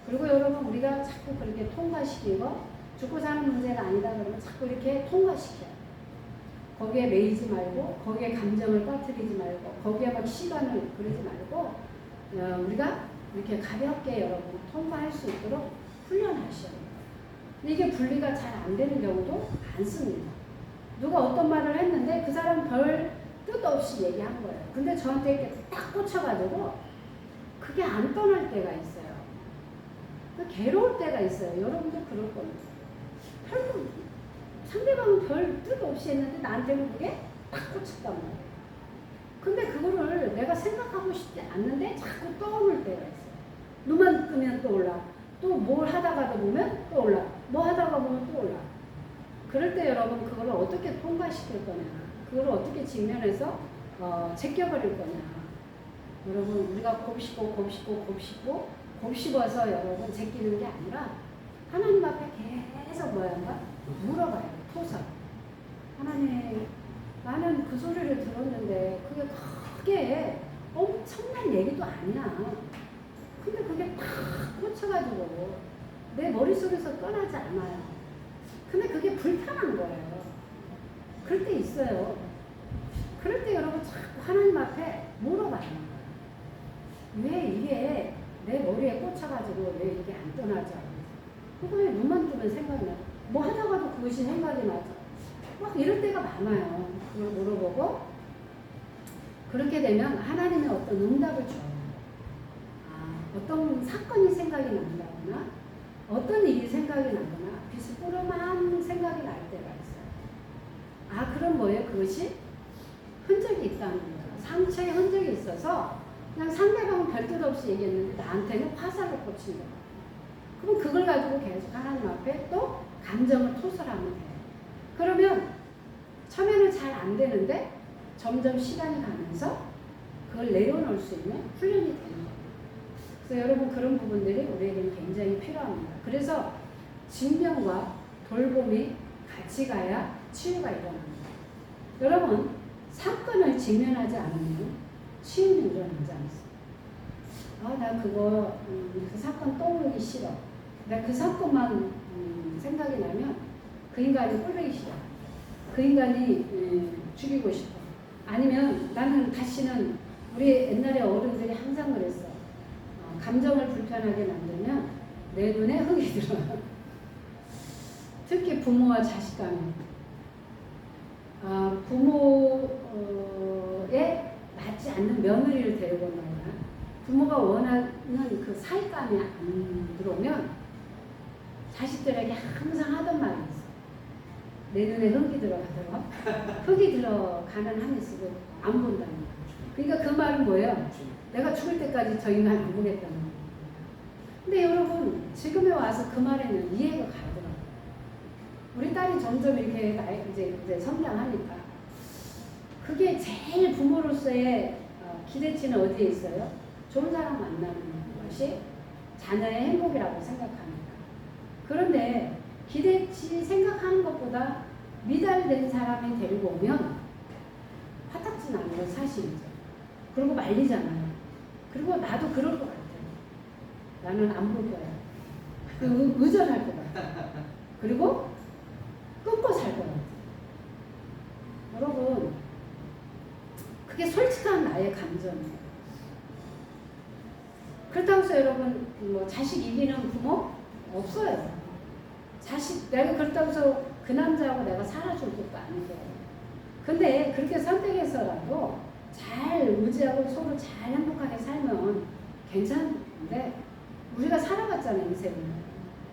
그리고 여러분 우리가 자꾸 그렇게 통과시키고 죽고 사는 문제가 아니다 그러면 자꾸 이렇게 통과시켜요. 거기에 매이지 말고 거기에 감정을 빠뜨리지 말고 거기에 막 시간을 그러지 말고 우리가 이렇게 가볍게 여러분 통과할 수 있도록 훈련하셔야 돼요. 근데 이게 분리가 잘 안 되는 경우도 많습니다. 누가 어떤 말을 했는데 그 사람 별 뜻 없이 얘기한 거예요. 근데 저한테 이렇게 딱 꽂혀가지고 그게 안 떠날 때가 있어요. 괴로울 때가 있어요. 여러분도 그럴 겁니다. 별로 상대방은 별 뜻 없이 했는데 나한테는 그게 딱 꽂혔단 말이에요. 근데 그거를 내가 생각하고 싶지 않는데 자꾸 떠오를 때가 있어요. 눈만 뜨면 또 올라. 또 뭘 하다가도 보면 또 올라. 뭐 하다가 보면 또 올라. 그럴 때 여러분 그거를 어떻게 통과시킬 거냐. 그거를 어떻게 직면해서 제껴버릴 거냐. 여러분 우리가 곱씹고 곱씹어서 여러분 제끼는 게 아니라 하나님 앞에 계속 물어봐요. 토서. 하나님, 나는 그 소리를 들었는데 그게 크게 엄청난 얘기도 아니야. 근데 그게 팍 꽂혀가지고 내 머릿속에서 떠나지 않아요. 근데 그게 불편한 거예요. 그럴 때 있어요. 그럴 때 여러분 자꾸 하나님 앞에 물어봐요. 왜 이게 내 머리에 꽂혀가지고 왜 이게 안 떠나죠? 그거에 눈만 뜨면 생각이 나요. 뭐 하다가도 그것이 생각이 나죠. 막 이럴 때가 많아요. 그걸 물어보고 그렇게 되면 하나님의 어떤 응답을 줘요. 어떤 사건이 생각이 난다거나 어떤 일이 생각이 나거나 비스무리한 생각이 날 때가 있어요. 그럼 뭐예요? 그것이 흔적이 있다는 거예요. 상처의 흔적이 있어서 그냥 상대방은 별뜻 없이 얘기했는데 나한테는 화살을 꽂힌 거예요. 그럼 그걸 가지고 계속 하나님 앞에 또 감정을 토설하면 돼요. 그러면 처음에는 잘 안 되는데 점점 시간이 가면서 그걸 내려놓을 수 있는 훈련이 되는 거예요. 그래서 여러분 그런 부분들이 우리에게는 굉장히 필요합니다. 그래서 진명과 돌봄이 같이 가야 치유가 일어납니다. 여러분 사건을 직면하지 않으면 치유는 일어나지 않습니다. 나 그거 그 사건 떠오르기 싫어. 내가 그 사건만 생각이 나면 그 인간이 꼴보기 싫어. 그 인간이 죽이고 싶어. 아니면 나는 다시는 우리 옛날에 어른들이 항상 그랬어. 감정을 불편하게 만들면 내 눈에 흙이 들어. 특히 부모와 자식 간에 부모에 맞지 않는 며느리를 데리고 온다거나 부모가 원하는 그 사익감이 안 들어오면 자식들에게 항상 하던 말이 있어. 내 눈에 흙이 들어가더라. 흙이 들어가는 한이 쓰고 안 본다는 거야. 그러니까 그 말은 뭐예요? 내가 죽을 때까지 저 인간 안 보겠다는 거예요. 근데 여러분 지금에 와서 그 말에는 이해가 가더라고요. 우리 딸이 점점 이렇게 이제 성장하니까 그게 제일 부모로서의 기대치는 어디에 있어요? 좋은 사람 만나는 것이 자녀의 행복이라고 생각합니다. 그런데 기대치 생각하는 것보다 미달된 사람이 데리고 오면 화딱지 나는 건 사실이죠. 그리고 말리잖아요. 그리고 나도 그럴 것 같아요. 나는 안 볼 거야. 의존할 것 같아. 그리고 끊고 살 것 같아. 여러분, 그게 솔직한 나의 감정이에요. 그렇다고 해서 여러분, 자식 이기는 부모? 없어요. 내가 그렇다고 해서 그 남자하고 내가 살아줄 것도 아니고. 근데 그렇게 선택해서라도 잘 의지하고 서로 잘 행복하게 살면 괜찮은데 우리가 살아봤잖아요, 인생을.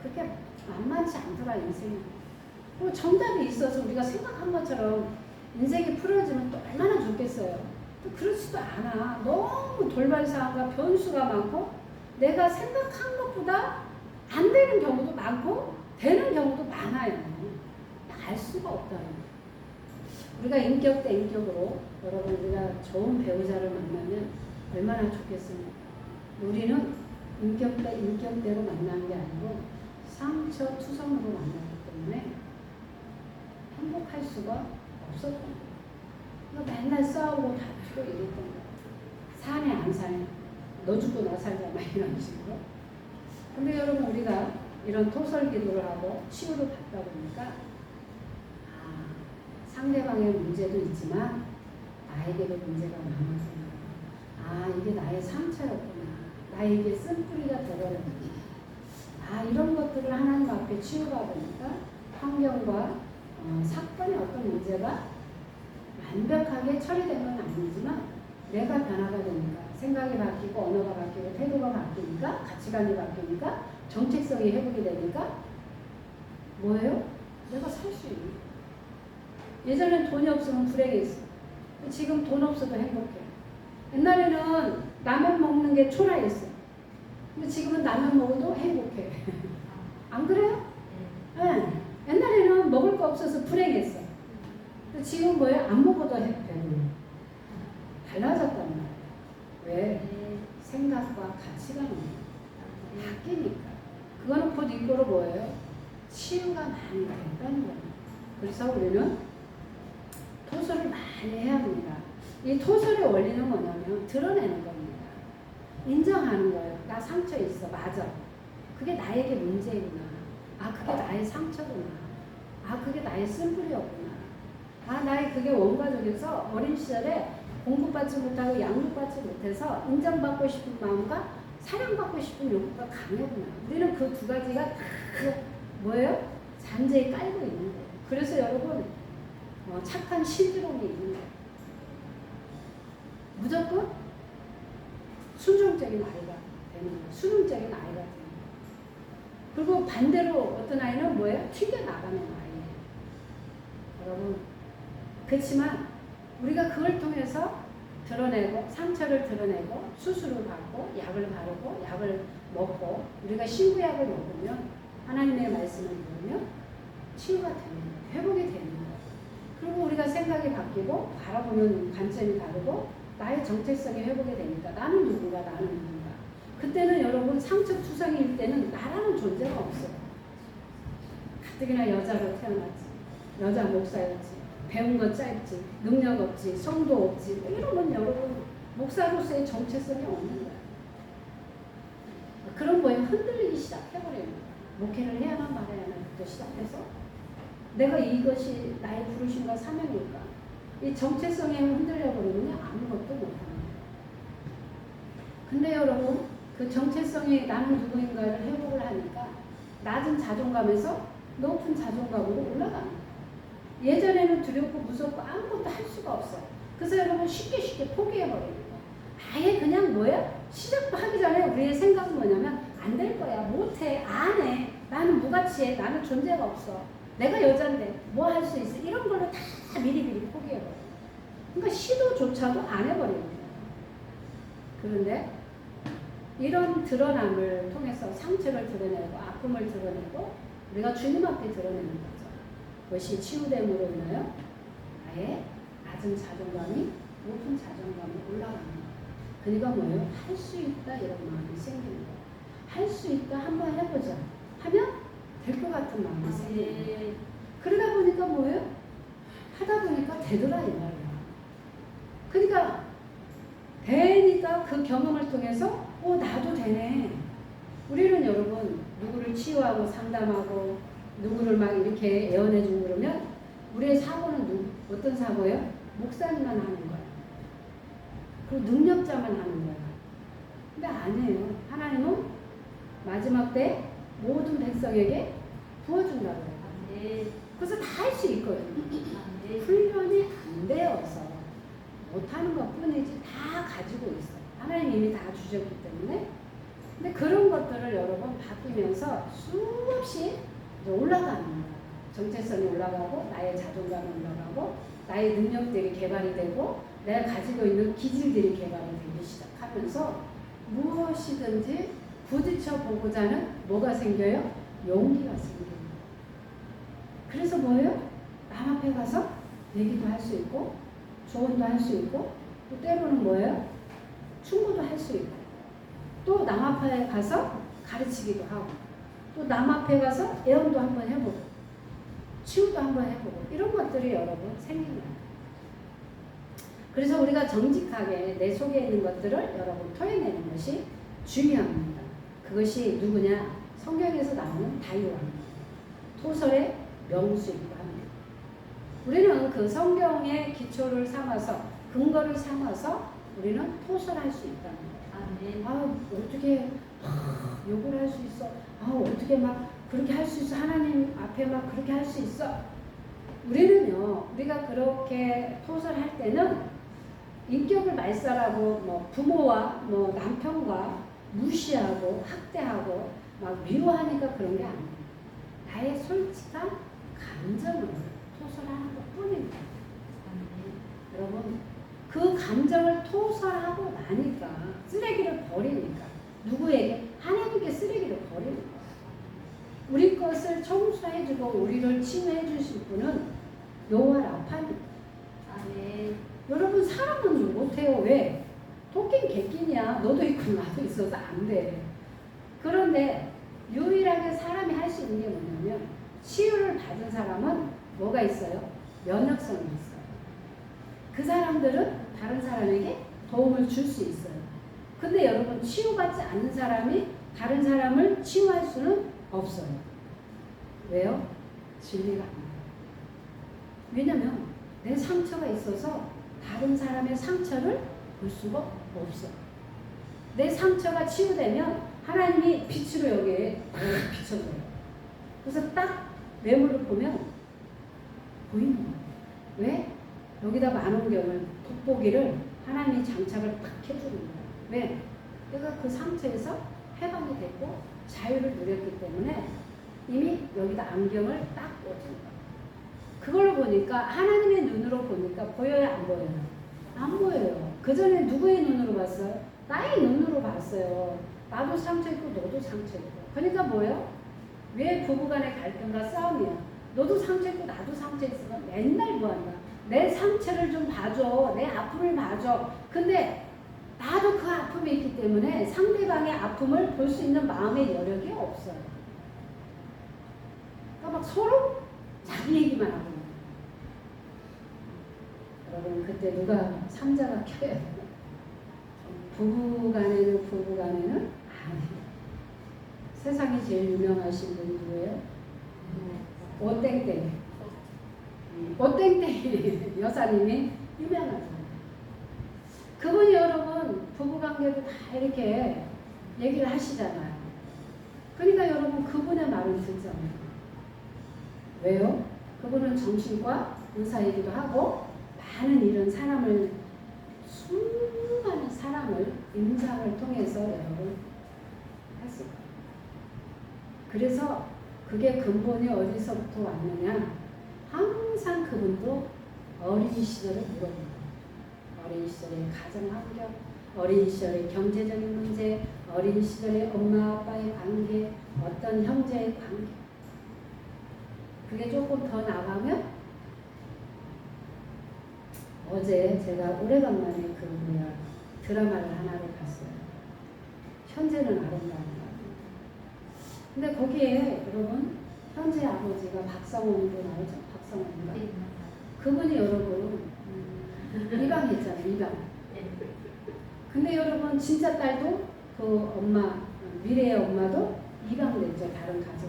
그렇게 만만치 않더라, 인생이. 그리고 정답이 있어서 우리가 생각한 것처럼 인생이 풀어지면 또 얼마나 좋겠어요. 또 그렇지도 않아. 너무 돌발사항과 변수가 많고 내가 생각한 것보다 안 되는 경우도 많고 되는 경우도 많아요. 알 수가 없다는 거예요. 우리가 인격 대 인격으로 여러분 우리가 좋은 배우자를 만나면 얼마나 좋겠습니까? 우리는 인격 대 인격대로 만나는 게 아니고 상처투성으로 만나기 때문에 행복할 수가 없었던 거예요. 맨날 싸우고 다투고 이랬던 거예요. 사네 안 사네. 너 죽고 나 살자 막 이런 식으로. 근데 여러분 우리가 이런 토설 기도를 하고 치유를 받다 보니까 상대방의 문제도 있지만 나에게도 문제가 많아서 이게 나의 상처였구나. 나에게 쓴뿌리가 되어버렸구나. 이런 것들을 하나님 앞에 치유받으니까 환경과 사건의 어떤 문제가 완벽하게 처리된 건 아니지만 내가 변화가 되니까 생각이 바뀌고 언어가 바뀌고 태도가 바뀌니까 가치관이 바뀌니까 정체성이 회복이 되니까 뭐예요? 내가 살 수 있는. 예전엔 돈이 없으면 불행했어. 지금 돈 없어도 행복해. 옛날에는 라면 먹는 게 초라했어. 근데 지금은 라면 먹어도 행복해. 안 그래요? 네. 옛날에는 먹을 거 없어서 불행했어. 근데 지금 뭐예요? 안 먹어도 배불러. 달라졌단 말이에요. 왜? 생각과 가치관이 바뀌니까. 그거는 곧 이거로 뭐예요? 치유가 많이 된다는 거예요. 그래서 우리는 토설을 많이 해야 합니다. 이 토설의 원리는 뭐냐면 드러내는 겁니다. 인정하는 거예요. 나 상처 있어. 맞아. 그게 나에게 문제구나. 아, 그게 나의 상처구나. 아, 그게 나의 쓴뿌리였구나. 아, 나의 그게 원가족에서 어린 시절에 공부받지 못하고 양육받지 못해서 인정받고 싶은 마음과 사랑받고 싶은 욕구가 강하구나. 우리는 그 두 가지가 다 뭐예요? 잔재에 깔고 있는 거예요. 그래서 여러분 착한 신드롬이 있는 거예요. 무조건 순종적인 아이가 되는 거예요. 수능적인 아이가 되는 거예요. 그리고 반대로 어떤 아이는 뭐예요? 튕겨나가는 아이예요. 여러분 그렇지만 우리가 그걸 통해서 드러내고 상처를 드러내고 수술을 받고 약을 바르고 약을 먹고 우리가 신구약을 먹으면 하나님의 말씀을 들으면 치유가 되는 거예요. 회복이 되는 거예요. 그리고 우리가 생각이 바뀌고 바라보는 관점이 다르고 나의 정체성이 회복이 되니까 나는 누군가 나는 누군가. 그때는 여러분 상처투성이일 때는 나라는 존재가 없어요. 가뜩이나 여자로 태어났지. 여자 목사였지. 배운 거 짧지, 능력 없지, 성도 없지, 뭐 이러면 여러분 목사로서의 정체성이 없는 거야. 그런 거에 흔들리기 시작해버려요. 목회를 해야 하나 말아야 하나부터 시작해서 내가 이것이 나의 부르심과 사명일까? 이 정체성에 흔들려버리면 아무것도 못하는 거예요. 근데 여러분 그 정체성이 나는 누구인가를 회복을 하니까 낮은 자존감에서 높은 자존감으로 올라가는 거예요. 예전에는 두렵고 무섭고 아무것도 할 수가 없어요. 그래서 여러분 쉽게 포기해버리는 거예요. 아예 그냥 뭐야? 시작도 하기 전에 우리의 생각은 뭐냐면 안 될 거야. 못해. 안 해. 나는 무가치해. 나는 존재가 없어. 내가 여잔데 뭐 할 수 있어. 이런 걸로 다 미리미리 포기해버려요. 그러니까 시도조차도 안 해버리는 거예요. 그런데 이런 드러남을 통해서 상처를 드러내고 아픔을 드러내고 우리가 주님 앞에 드러내는 거죠. 그것이 치유됨으로 인하여 나의 낮은 자존감이 높은 자존감으로 올라가는 거예요. 그러니까 뭐예요? 할 수 있다 이런 마음이 생기는 거예요. 할 수 있다 한번 해보자 하면 될 것 같은 마음이 생기는 거예요. 그러다 보니까 뭐예요? 하다 보니까 되더라 이 말이야. 그러니까 되니까 그 경험을 통해서 나도 되네. 우리는 여러분 누구를 치유하고 상담하고 누구를 막 이렇게 애원해 주고 그러면 우리의 사고는 어떤 사고예요? 목사님만 하는 거예요. 그리고 능력자만 하는 거예요. 근데 아니에요. 하나님은 마지막 때 모든 백성에게 부어준다고 해요. 그래서 다 할 수 있거든요. 훈련이 안 되어서 못하는 것 뿐이지 다 가지고 있어요. 하나님 이미 다 주셨기 때문에. 근데 그런 것들을 여러분 바꾸면서 수없이 올라가는 거예요. 정체성이 올라가고 나의 자존감이 올라가고 나의 능력들이 개발이 되고 내가 가지고 있는 기질들이 개발이 되기 시작하면서 무엇이든지 부딪혀 보고자 하는 뭐가 생겨요? 용기가 생겨요. 그래서 뭐예요? 남 앞에 가서 얘기도 할 수 있고 조언도 할 수 있고 또 때로는 뭐예요? 충고도 할 수 있고 또 남 앞에 가서 가르치기도 하고 또 남 앞에 가서 애원도 한번 해보고 치유도 한번 해보고 이런 것들이 여러분 생기는 거예요. 그래서 우리가 정직하게 내 속에 있는 것들을 여러분 토해내는 것이 중요합니다. 그것이 누구냐? 성경에서 나오는 다윗왕입니다. 토설의 명수이기도 합니다. 우리는 그 성경의 기초를 삼아서 근거를 삼아서 우리는 토설할 수 있다는 거예요. 어떻게 욕을 할 수 있어? 어떻게 막 그렇게 할 수 있어? 하나님 앞에 막 그렇게 할 수 있어? 우리는요, 우리가 그렇게 토설할 때는 인격을 말살하고 뭐 부모와 뭐 남편과 무시하고 학대하고 막 미워하니까 그런 게 아니에요. 나의 솔직한 감정을 토설하는 것 뿐입니다. 여러분, 그 감정을 토설하고 나니까 쓰레기를 버리니까 누구에게? 하나님께 쓰레기를 버리는 거예요. 우리 것을 청소해주고 우리를 치유해 주실 분은 여호와 라파입니다. 여러분 사람은 못해요. 왜? 토끼는 개끼냐? 너도 있고 나도 있어서 안 돼. 그런데 유일하게 사람이 할 수 있는 게 뭐냐면 치유를 받은 사람은 뭐가 있어요? 면역성이 있어요. 그 사람들은 다른 사람에게 도움을 줄 수 있어요. 근데 여러분 치유받지 않는 사람이 다른 사람을 치유할 수는 없어요. 왜요? 진리가 안 돼요. 왜냐면 내 상처가 있어서 다른 사람의 상처를 볼 수가 없어요. 내 상처가 치유되면 하나님이 빛으로 여기에 비춰줘요. 그래서 딱 매물을 보면 보이는 거예요. 왜? 여기다 만원경을 돋보기를 하나님이 장착을 딱 해주는 거예요. 왜? 내가 그 상처에서 해방이 됐고 자유를 누렸기 때문에 이미 여기다 안경을 딱 꽂은 거예요. 그걸로 보니까 하나님의 눈으로 보니까 보여요? 안 보여요? 안 보여요. 그 전에 누구의 눈으로 봤어요? 나의 눈으로 봤어요. 나도 상처 있고 너도 상처 있고. 그러니까 뭐예요? 왜 부부간의 갈등과 싸움이야? 너도 상처 있고 나도 상처 있으면 맨날 뭐한다? 내 상처를 좀 봐줘. 내 아픔을 봐줘. 근데 나도 그 아픔이 있기 때문에 상대방의 아픔을 볼 수 있는 마음의 여력이 없어요. 그러니까 막 서로 자기 얘기만 하고 있는 거예요. 여러분 그때 누가 삼자가 켜야 돼요. 부부간에는 아니에요. 세상에 제일 유명하신 분이 누구예요? 오땡땡. 오땡땡 여사님이 유명하잖아요. 그분이 여러분 부부관계도 다 이렇게 얘기를 하시잖아요. 그러니까 여러분 그분의 말을 듣잖아요. 왜요? 그분은 정신과 의사이기도 하고 많은 이런 사람을 수많은 사람을 임상을 통해서 여러분 했을 거예요. 그래서 그게 근본이 어디서부터 왔느냐? 항상 그분도 어린 시절을 물어봅니다. 어린 시절의 가정 환경, 어린 시절의 경제적인 문제, 어린 시절의 엄마 아빠의 관계, 어떤 형제의 관계. 그게 조금 더 나가면 어제 제가 오래간만에 그 드라마를 하나를 봤어요. 현재는 아름다운 것. 근데 거기에 여러분 현재 아버지가 박상원으로 나오죠? 박상원인가? 네. 그분이 여러분 입양했잖아요. 입양. 근데 여러분 진짜 딸도 그 엄마 미래의 엄마도 입양됐죠. 다른 가족.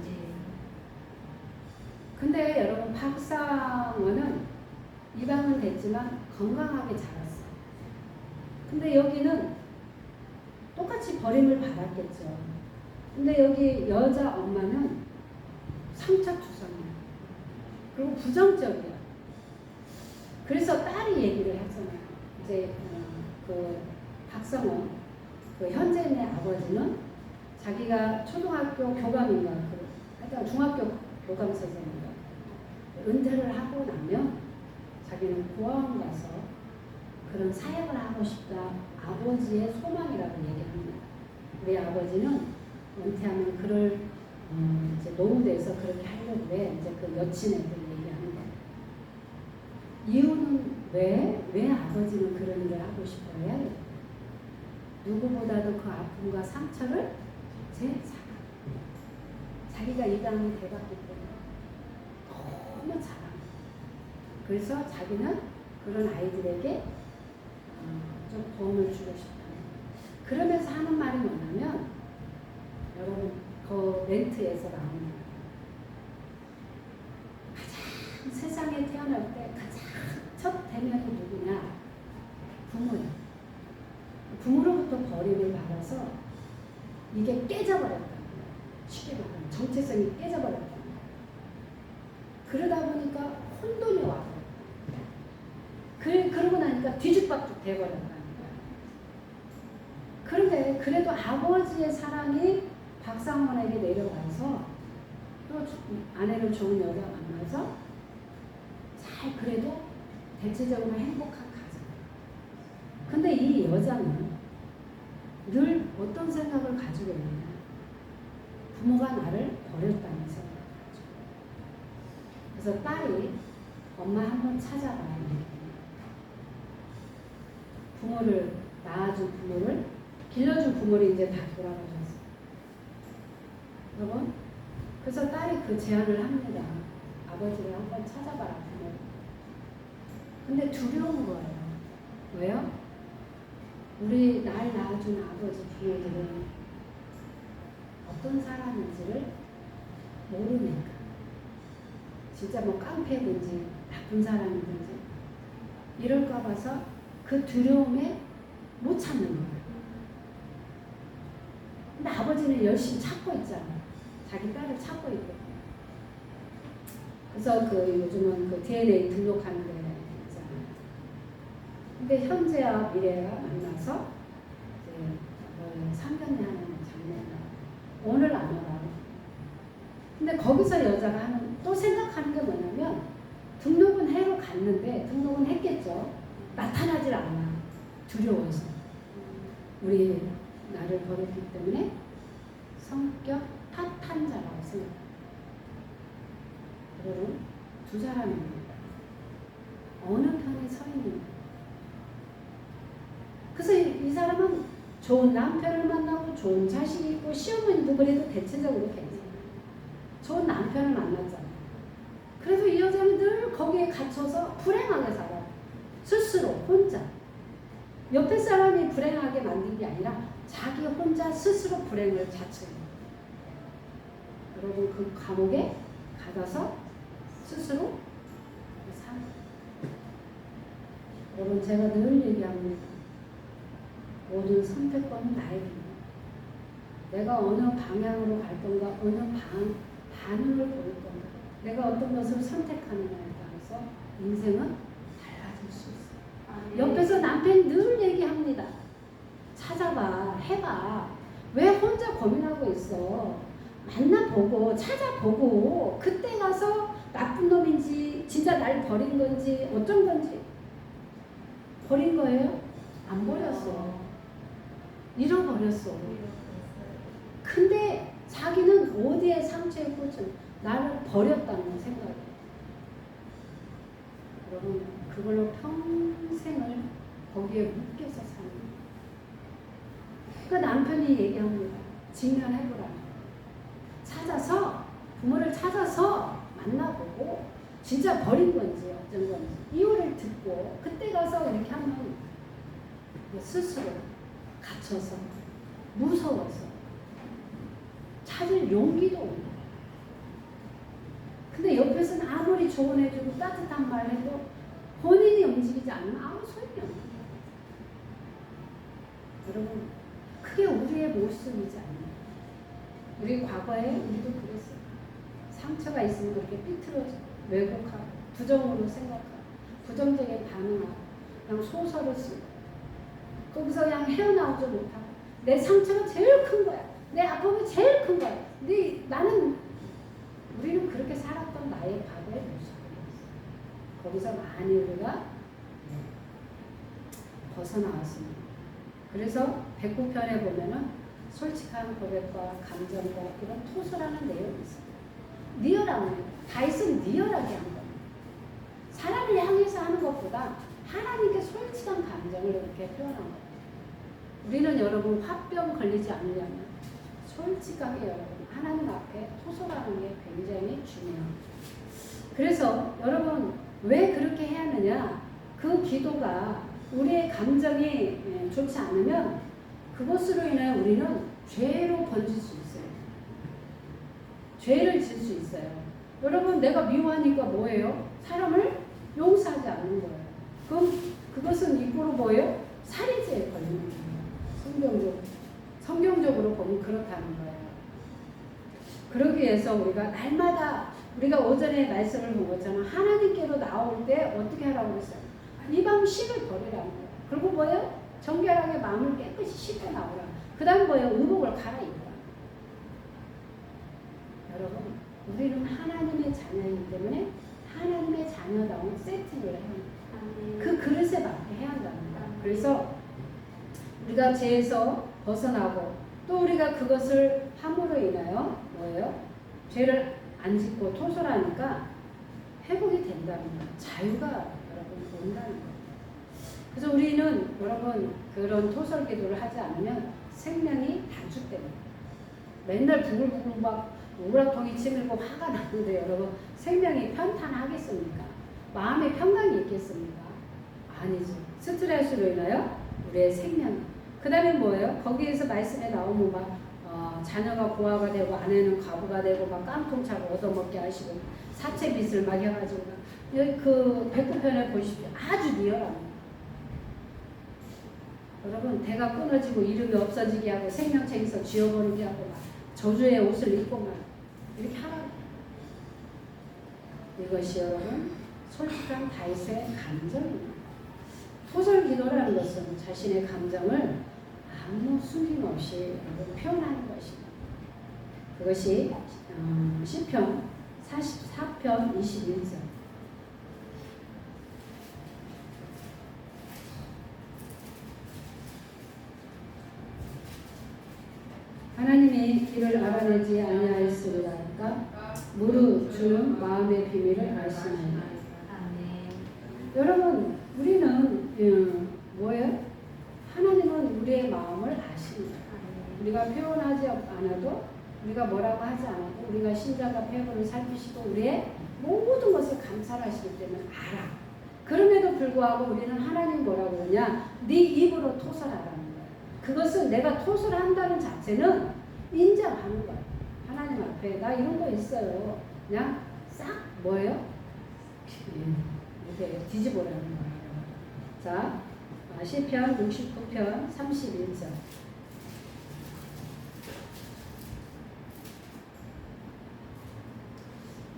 근데 여러분 박상원은 입양은 됐지만 건강하게 자랐어요. 근데 여기는 똑같이 버림을 받았겠죠. 근데 여기 여자 엄마는 상처투성이야. 그리고 부정적이야. 그래서 딸이 얘기를 했잖아요. 이제 그 박성원 그 현재의 아버지는 자기가 초등학교 교감인가 하여튼 중학교 교감 선생인가 은퇴를 하고 나면 자기는 고아원 가서 그런 사역을 하고 싶다. 아버지의 소망이라고 얘기합니다. 우리 아버지는 은퇴하면 그를 이제 노후대에서 그렇게 하려고 해. 이제 그 여친애들 얘기하는 거. 이유는 왜 아버지는 그런 일을 하고 싶어요? 누구보다도 그 아픔과 상처를 제일 자기가 입양이 돼봤기 때문에 너무 잘합니다. 그래서 자기는 그런 아이들에게 좀 도움을 주고 싶다. 그러면서 하는 말이 뭐냐면 여러분 그 멘트에서 나오는 가장 세상에 태어날 때 가장 첫 대면이 누구냐? 부모예요. 부모로부터 버림을 받아서 이게 깨져버렸다는 거예요. 쉽게 말하면 정체성이 깨져버렸다는 거예요. 그러다 보니까 혼돈이 와요. 그러고 나니까 뒤죽박죽 돼버렸다는 거예요. 그런데 그래도 아버지의 사랑이 박상원에게 내려가서 또 아내를 좋은 여자 만나서 잘 그래도 대체적으로 행복한 가정. 근데 이 여자는 늘 어떤 생각을 가지고 있느냐? 부모가 나를 버렸다는 생각을 가지고. 그래서 딸이 엄마 한번 찾아라. 부모를 낳아준 부모를 길러준 부모를 이제 다 돌아가셨어요. 여러분, 그래서 딸이 그 제안을 합니다. 아버지를 한번 찾아봐라. 근데 두려운 거예요. 왜요? 우리 날 낳아준 아버지 부모들은 어떤 사람인지를 모르니까. 진짜 뭐 깡패든지 나쁜 사람이든지 이럴까 봐서 그 두려움에 못 참는 거예요. 근데 아버지는 열심히 찾고 있잖아요. 자기 딸을 찾고 있거든요. 그래서 그 요즘은 그 DNA 등록하는 데 있잖아요. 근데 현재와 미래가 만나서 이제 3년에 하는 장례가 오늘 안 오라고. 근데 거기서 여자가 하는 또 생각하는 게 뭐냐면 등록은 해로 갔는데 등록은 했겠죠. 나타나질 않아. 두려워서. 우리 나를 버렸기 때문에 성격 파탄자라고 생각합니다. 여러분, 두 사람입니다. 어느 편에 서 있는가. 그래서 이 사람은 좋은 남편을 만나고 좋은 자식이 있고 시어머니도 그래도 대체적으로 괜찮아요. 좋은 남편을 만났잖아요. 그래도 이 여자는 늘 거기에 갇혀서 불행하게 살아요. 스스로 혼자. 옆에 사람이 불행하게 만든 게 아니라 자기 혼자 스스로 불행을 자처해요. 여러분, 그 감옥에 가둬서 스스로 산. 여러분, 제가 늘 얘기합니다. 모든 선택권은 나에게입니다. 내가 어느 방향으로 갈 건가, 어느 반응을 보일 건가, 내가 어떤 것을 선택하느냐에 따라서 인생은 달라질 수 있어요. 옆에서 남편이 늘 얘기합니다. 찾아봐, 해봐. 왜 혼자 고민하고 있어? 만나보고 찾아보고 그때 가서 나쁜 놈인지 진짜 날 버린 건지 어쩐 건지. 버린 거예요? 안 버렸어. 잃어버렸어. 근데 자기는 어디에 상처에 꽂힌 나를 버렸다는 생각이에요. 여러분, 그걸로 평생을 거기에 묶여서 사는 거예요. 그 남편이 얘기합니다. 직면해보라. 찾아서 부모를 찾아서 만나보고 진짜 버린 건지 어쩐 건지 이유를 듣고 그때 가서 이렇게 하면 스스로 갇혀서 무서워서 찾을 용기도 없는 거예요. 근데 옆에서는 아무리 조언해주고 따뜻한 말 해도 본인이 움직이지 않으면 아무 소용이 없는 거예요. 여러분, 그게 우리의 모습이지 않나요? 우리 과거에 우리도 그랬어요. 상처가 있으면 그렇게 삐뚤어져 왜곡하고 부정으로 생각하고 부정적인 반응하고 그냥 소설을 쓰고 거기서 그냥 헤어나오지 못하고 내 상처가 제일 큰 거야. 내 아픔이 제일 큰 거야. 근데 우리는 그렇게 살았던 나의 과거의 모습이었어요. 거기서 많이 우리가 벗어나왔습니다. 그래서 백구편에 보면은 솔직한 고백과 감정과 이런 토설하는 내용이 있습니다. 리얼한 거예요. 다윗은 리얼하게 한 겁니다. 사람을 향해서 하는 것보다 하나님께 솔직한 감정을 이렇게 표현한 겁니다. 우리는 여러분 화병 걸리지 않으려면 솔직하게 여러분 하나님 앞에 토설하는 게 굉장히 중요합니다. 그래서 여러분 왜 그렇게 해야 하느냐? 그 기도가 우리의 감정이 좋지 않으면 그것으로 인해 우리는 죄로 번질 수 있어요. 죄를 질 수 있어요. 여러분 내가 미워하니까 뭐예요? 사람을 용서하지 않는 거예요. 그럼 그것은 이꼬로 뭐예요? 살인죄에 걸리는 거예요. 성경적으로 보면 그렇다는 거예요. 그러기 위해서 우리가 날마다 우리가 오전에 말씀을 본 것처럼 하나님께로 나올 때 어떻게 하라고 그랬어요? 이방 식을 버리라는 거예요. 그리고 뭐예요? 정결하게 마음을 깨끗이 씻고 나오라. 그 다음 뭐예요? 의복을 갈아입으라. 여러분, 우리는 하나님의 자녀이기 때문에 하나님의 자녀다운 세팅을 해야 합니다. 그 그릇에 맞게 해야 한답니다. 그래서 우리가 죄에서 벗어나고 또 우리가 그것을 함으로 인하여 뭐예요? 죄를 안 짓고 토설하니까 회복이 된답니다. 자유가 여러분 온다는 거예요. 그래서 우리는 여러분 그런 토설 기도를 하지 않으면 생명이 단축됩니다. 맨날 부글부글 막 우라통이 치밀고 화가 나는데 여러분 생명이 편탄하겠습니까? 마음의 평강이 있겠습니까? 아니죠. 스트레스로 인하여 우리의 생명. 그 다음에 뭐예요? 거기에서 말씀에 나오면 막 자녀가 고아가 되고 아내는 과부가 되고 막 깡통차고 얻어먹게 하시고 사채빚을 막 해가지고 여기 그 백구편에 보십시오. 아주 리얼합니다. 여러분 대가 끊어지고 이름이 없어지게 하고 생명책에서 지워버리게 하고 막 저주의 옷을 입고 막 이렇게 하라. 이것이 여러분 솔직한 다윗의 감정입니다. 소설 기도라는 것은 자신의 감정을 아무 숨김없이 표현하는 것입니다. 그것이 시편 44편 21절. 하나님이 길을 알아내지 아니하였으리까 무릇 주는 마음의 비밀을 아시나이다. 여러분 우리는 뭐예요? 하나님은 우리의 마음을 아십니다. 우리가 표현하지 않아도 우리가 뭐라고 하지 않아도 우리가 신자가 폐부를 살피시고 우리의 모든 것을 감찰하시기 때문에 알아. 그럼에도 불구하고 우리는 하나님 뭐라고 그러냐? 네 입으로 토설하라는 거야. 그것은 내가 토설한다는 자체는 인정하는 거야. 하나님 앞에 나 이런 거 있어요. 그냥 싹 뭐예요? 이렇게 뒤집어라는 거야. 자, 시편 69편 31절.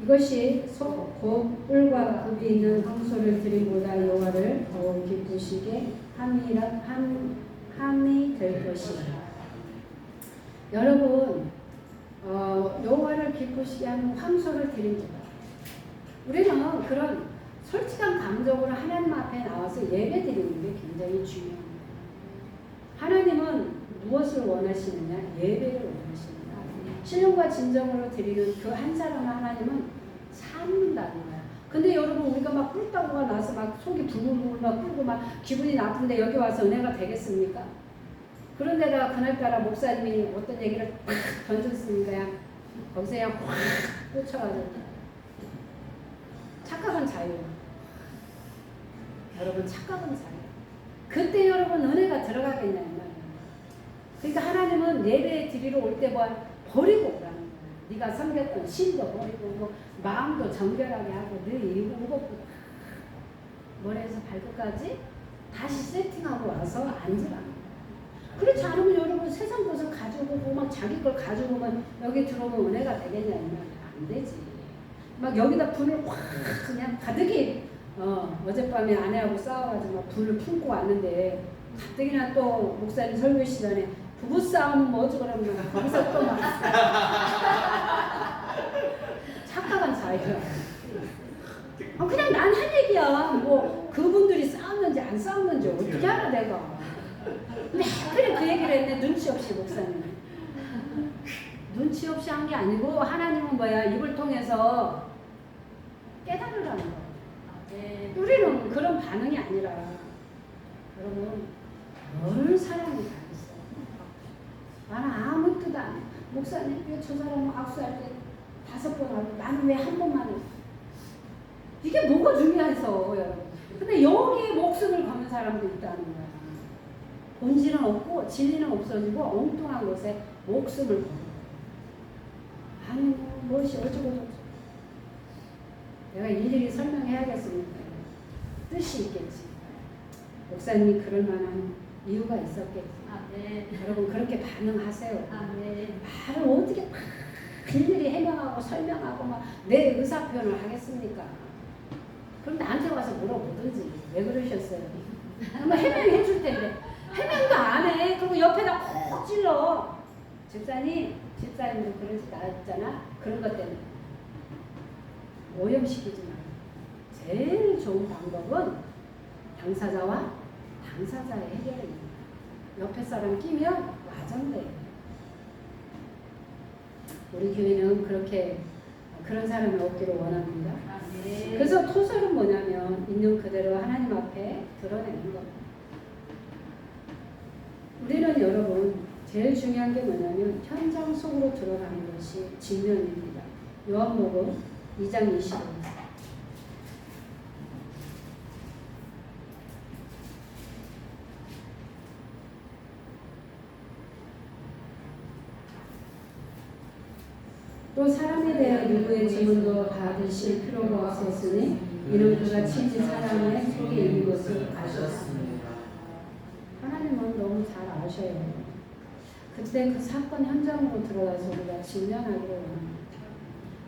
이것이 곧 뿔과 굽이 있는 황소를 드림보다 여호와를 더욱 기쁘시게 함이 될 것이다. 여러분 여호와를 기쁘시게 하는 황소를 드림보다 우리는 그런 솔직한 감정으로 하나님 앞에 나와서 예배 드리는 게 굉장히 중요합니다. 하나님은 무엇을 원하시느냐? 예배를 원하십니다. 신령과 진정으로 드리는 그 한 사람을 하나님은 참는다는 거야. 근데 여러분 우리가 막 뿔따구가 나서 막 속이 부글부글 막 끓고 막 기분이 나쁜데 여기 와서 은혜가 되겠습니까? 그런데다가 그날따라 목사님이 어떤 얘기를 딱 던졌으니까 그냥 거기서 그냥 확 꽂혀가지고 착각은 자유예요. 여러분 착각은 자유. 그때 여러분 은혜가 들어가겠냐 이 말이야. 그러니까 하나님은 예배 드리러 올 때 버리고 오라는 거야. 네가 섬겼던 신도 버리고 뭐 마음도 정결하게 하고 네 이거 머리에서 발끝까지 다시 세팅하고 와서 앉으라는 거야. 그렇지 않으면 여러분 세상 것을 가지고 오고 막 자기 걸 가지고 오면 여기 들어오면 은혜가 되겠냐 이 말이야. 안 되지. 막 여기다 불을 확 그냥 가득히 어젯밤에 아내하고 싸워가지고 막 불을 품고 왔는데 가뜩이나 또 목사님 설교 시간에 부부싸움은 뭐 어쩌고라면 거기서 또 막 착각한 자유야. 그냥 난 한 얘기야. 뭐 그분들이 싸웠는지 안 싸웠는지 어떻게 알아 내가. 근데 그래 그 얘기를 했네. 눈치 없이 목사님. 눈치 없이 한 게 아니고 하나님은 뭐야 입을 통해서 깨달으라는 거야. 네. 우리는 그런 반응이 아니라 여러분 늘 사람이 다 있어. 나는 아무 뜻 안 해. 목사님 왜 저 사람은 악수할 때 5번 하고 나는 왜 한 번만 해. 이게 뭐가 중요해서 여러분. 근데 여기에 목숨을 거는 사람도 있다는 거야. 본질은 없고 진리는 없어지고 엉뚱한 곳에 목숨을 거는 거야. 아니 뭐 무엇이 어쩌고 내가 일일이 설명해야겠습니까? 뜻이 있겠지. 목사님이 그럴 만한 이유가 있었겠지. 네. 여러분 그렇게 반응하세요. 네. 말을 어떻게 막 일일이 해명하고 설명하고 막 내 의사 표현을 하겠습니까? 그럼 나한테 와서 물어보든지 왜 그러셨어요? 그러면 해명해 줄 텐데 해명도 안 해. 그리고 옆에다 콕 찔러. 집사님도 그러지 않았잖아. 그런 것 때문에 오염시키지 마. 제일 좋은 방법은 당사자와 당사자의 해결입니다. 옆에 사람 끼면 와전돼. 우리 교회는 그렇게 그런 사람이 없기를 원합니다. 네. 그래서 토설은 뭐냐면 있는 그대로 하나님 앞에 드러내는 겁니다. 우리는 여러분 제일 중요한 게 뭐냐면 현장 속으로 들어가는 것이 직면입니다. 요한복음 2장 25절. 또 사람에 대한 누구의 질문도 받으실 필요가 없었으니 이는 그가 친히 사람의 속에 있는 것을 아셨습니다. 하나님은 너무 잘 아셔요. 그때 그 사건 현장으로 들어가서 우리가 직면하기를 원합니다.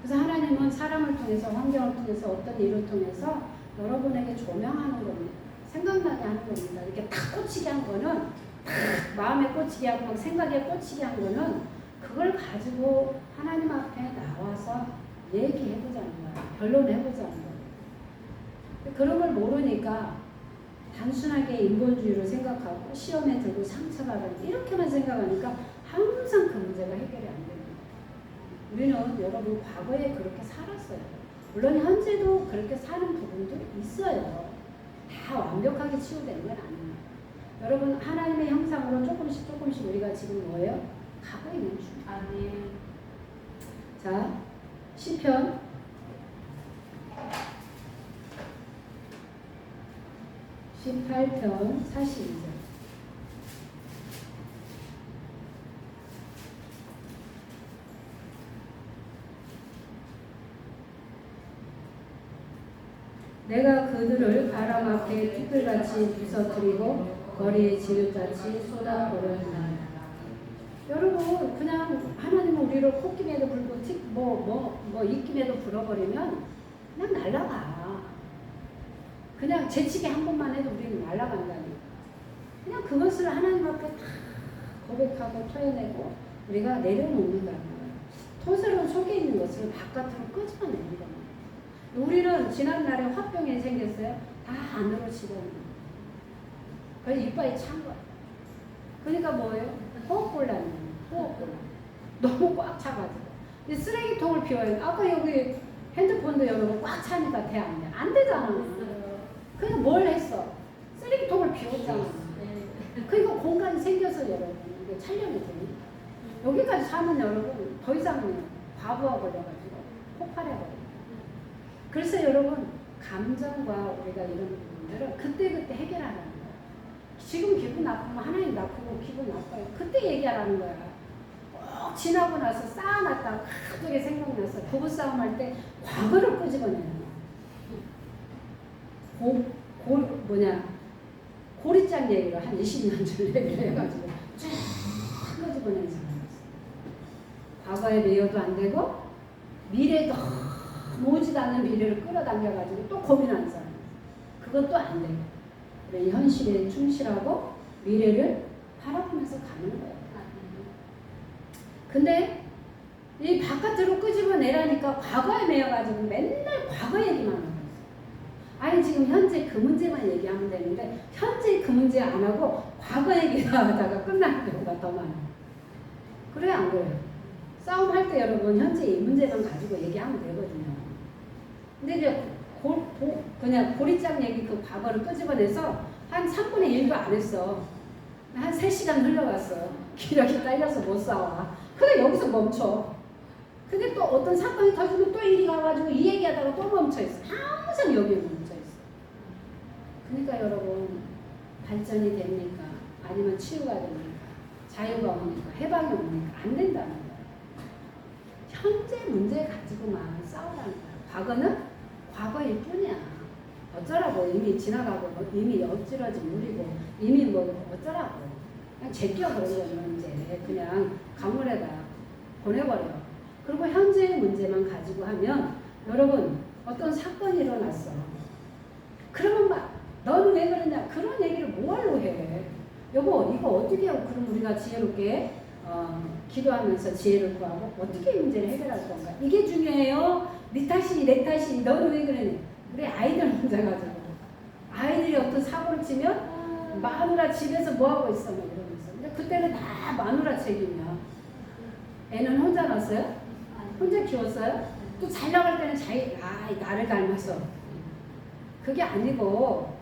그래서 하나님은 사람을 통해서, 환경을 통해서, 어떤 일을 통해서 여러분에게 조명하는 겁니다. 생각나게 하는 겁니다. 이렇게 탁 꽂히게 한 거는, 탁 마음에 꽂히게 하고 막 생각에 꽂히게 한 거는 그걸 가지고 하나님 앞에 나와서 얘기해보자는 거야. 변론해보자는 거야. 그런 걸 모르니까 단순하게 인본주의로 생각하고 시험에 들고 상처받은 이렇게만 생각하니까 항상 그 문제가 해결이 안 됩니다. 우리는 여러분 과거에 그렇게 살았어요. 물론 현재도 그렇게 사는 부분도 있어요. 다 완벽하게 치유된 건 아니에요. 여러분 하나님의 형상으로 조금씩 우리가 지금 뭐예요? 가고 있는 중. 아멘. 자, 시편 18편 42절. 내가 그들을 바람 앞에 띠끌같이 부서뜨리고 거리에 지흙같이 쏟아버렸나이다. 여러분 그냥 하나님은 우리를 콧김에도 불고 입김에도 불어버리면 그냥 날아가. 그냥 재치기 한 번만 해도 우리는 날아간다니까. 그냥 그것을 하나님 앞에 다 고백하고 토해내고 우리가 내려놓는다는 거예요. 토설은 속에 있는 것을 바깥으로 끄집어내는 겁니다. 우리는 지난날에 화병이 생겼어요. 다 안으로 집어넣는 거예요. 그래서 이빨이 찬 거예요. 그러니까 뭐예요? 호흡곤란이에요. 호흡곤란. 너무 꽉 차가지고. 이 쓰레기통을 비워요. 아까 여기 핸드폰도 여러분 꽉 차니까 돼, 안 돼? 안 되잖아. 그냥 뭘 했어? 쓰레기통을 비웠잖아. 그러니까 공간이 생겨서 여러분 이게 촬영이 됩니다. 여기까지 사면 여러분 더 이상 과부하 걸려가지고 폭발해버려요. 그래서 여러분 감정과 우리가 이런 부분들은 그때그때 해결하라는 거야. 지금 기분 나쁘면 하나님 나쁘고 기분 나빠요. 그때 얘기하라는 거야. 꼭 지나고 나서 쌓아놨다가 갑자기 생각나서 부부싸움 할 때 과거를 끄집어내는 거야. 고리장 얘기를 한 20년 전에 얘기를 해가지고 쭉 끄집어내는 사람이었어. 과거에 매여도 안 되고 미래도 오지도 않는 미래를 끌어당겨가지고 또 고민하는 사람. 그것도 안 되고. 그래, 현실에 충실하고 미래를 바라보면서 가는 거예요. 근데 이 바깥으로 끄집어내라니까 과거에 매여가지고 맨날 과거 얘기만 하고 있어요. 아니 지금 현재 그 문제만 얘기하면 되는데 현재 그 문제 안 하고 과거 얘기하다가 끝날 경우가 더 많아요. 그래 안 그래요? 싸움할 때 여러분 현재 이 문제만 가지고 얘기하면 되거든요. 근데 이제 그냥 고리장 얘기 그 과거를 끄집어내서 한 3분의 1도 안 했어. 한 3시간 흘러갔어. 기력이 딸려서 못 싸워. 근데 여기서 멈춰. 근데 또 어떤 사건이 터지면 또 이리 가가지고 이 얘기하다가 또 멈춰있어. 항상 여기에 멈춰있어. 그러니까 여러분 발전이 됩니까? 아니면 치유가 됩니까? 자유가 옵니까? 해방이 옵니까? 안 된다는 거예요. 현재 문제 가지고만 싸우라는 거예요. 과거는 과거일 뿐이야. 어쩌라고 이미 지나가고 이미 엎질러진 물이고 이미 뭐 어쩌라고 그냥 제껴 그런 거는 이제 그냥 강물에다 보내버려. 그리고 현재의 문제만 가지고 하면 여러분 어떤 사건이 일어났어. 그러면 막 너는 왜 그러냐 그런 얘기를 뭐하러 해. 여보 이거 어떻게 하고 그럼 우리가 지혜롭게 기도하면서 지혜를 구하고 어떻게 이 문제를 해결할 건가. 이게 중요해요. 네 탓이 내 탓이 너는 왜 그러니. 우리 아이들 문제 가지고 아이들이 어떤 사고를 치면 마누라 집에서 뭐하고 있어 막 이러면서. 근데 그때는 다 마누라 책임이야. 애는 혼자 낳았어요? 혼자 키웠어요? 또 잘 나갈 때는 나를 닮아서. 그게 아니고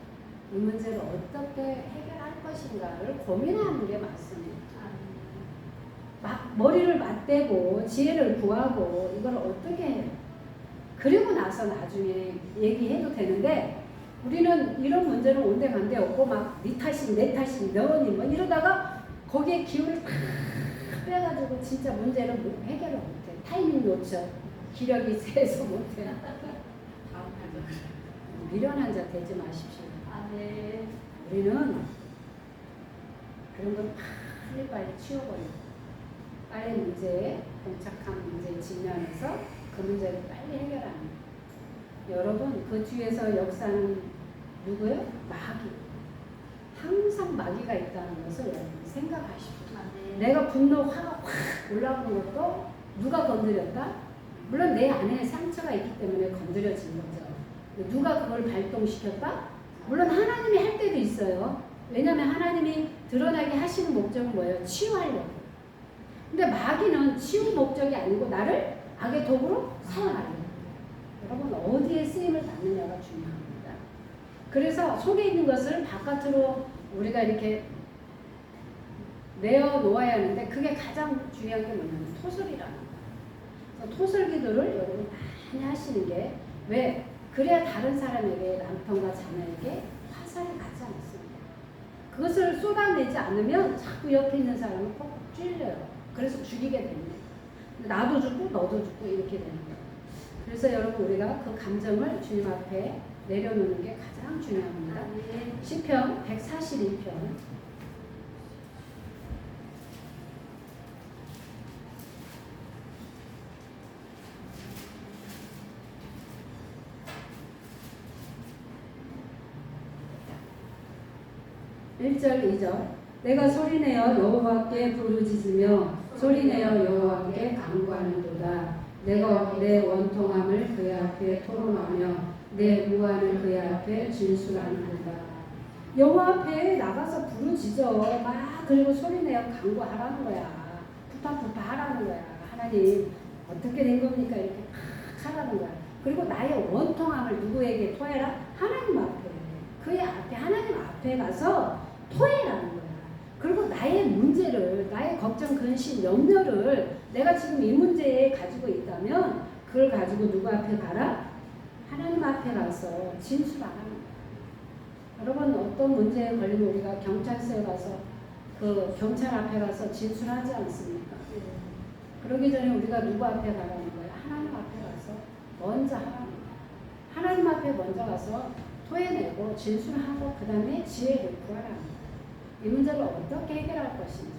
이 문제를 어떻게 해결할 것인가를 고민하는 게 맞습니다. 막 머리를 맞대고 지혜를 구하고 이걸 어떻게 해요? 그리고 나서 나중에 얘기해도 되는데 우리는 이런 문제는 온데간데 없고 막 네 탓이 내 탓이 너니 뭐 이러다가 거기에 기운을 팍 빼가지고 진짜 문제를 해결을 못해. 타이밍 놓쳐. 기력이 세서 못해. 미련한 자 되지 마십시오. 아, 네. 우리는 그런 걸 빨리빨리 치워버리고 빨리 문제에 봉착한 문제에 직면해서 그 문제를 빨리 해결하는 여러분 그 뒤에서 역사는 누구예요? 마귀. 항상 마귀가 있다는 것을 여러분 생각하십시오. 아, 네. 내가 분노 화가 확 올라오는 것도 누가 건드렸다? 물론 내 안에 상처가 있기 때문에 건드려진 거죠. 누가 그걸 발동시켰다? 물론 하나님이 할 때도 있어요. 왜냐하면 하나님이 드러나게 하시는 목적은 뭐예요? 치유하려고. 근데 마귀는 치유 목적이 아니고 나를 악의 도구로 사용하려고. 여러분 어디에 쓰임을 받느냐가 중요합니다. 그래서 속에 있는 것을 바깥으로 우리가 이렇게 내어놓아야 하는데 그게 가장 중요한 게 뭐냐면 토설이라는 거예요. 그래서 토설기도를 여러분 많이 하시는 게 왜? 그래야 다른 사람에게 남편과 자녀에게 화살이 가지 않습니다. 그것을 쏟아내지 않으면 자꾸 옆에 있는 사람은 꼭 찔려요. 그래서 죽이게 됩니다. 나도 죽고 너도 죽고 이렇게 되는 거예요. 그래서 여러분 우리가 그 감정을 주님 앞에 내려놓는 게 가장 중요합니다. 아, 네. 시편 142편 1절 2절 내가 소리내어 여호와께 부르짖으며 소리내어 여호와께 간구하는도다. 내가 내 원통함을 그의 앞에 토론하며 내 무한을 그의 앞에 진술하는도다. 여호와 앞에 나가서 부르짖어 막 그리고 소리내어 간구하라는 거야. 부탁부탁 하라는 거야. 하나님 어떻게 된 겁니까? 이렇게 막 하라는 거야. 그리고 나의 원통함을 누구에게 토해라? 하나님 앞에. 그의 앞에 하나님 앞에 가서 토해라는 거야. 그리고 나의 문제를 나의 걱정, 근심, 염려를 내가 지금 이 문제에 가지고 있다면 그걸 가지고 누구 앞에 가라? 하나님 앞에 가서 진술하라는 거야. 여러분 어떤 문제에 걸리면 우리가 경찰서에 가서 그 경찰 앞에 가서 진술하지 않습니까? 그러기 전에 우리가 누구 앞에 가라는 거야? 하나님 앞에 가서 먼저 하라는 거야. 하나님 앞에 먼저 가서 토해내고 진술하고 그 다음에 지혜를 구하라는 거야. 이 문제를 어떻게 해결할 것인지.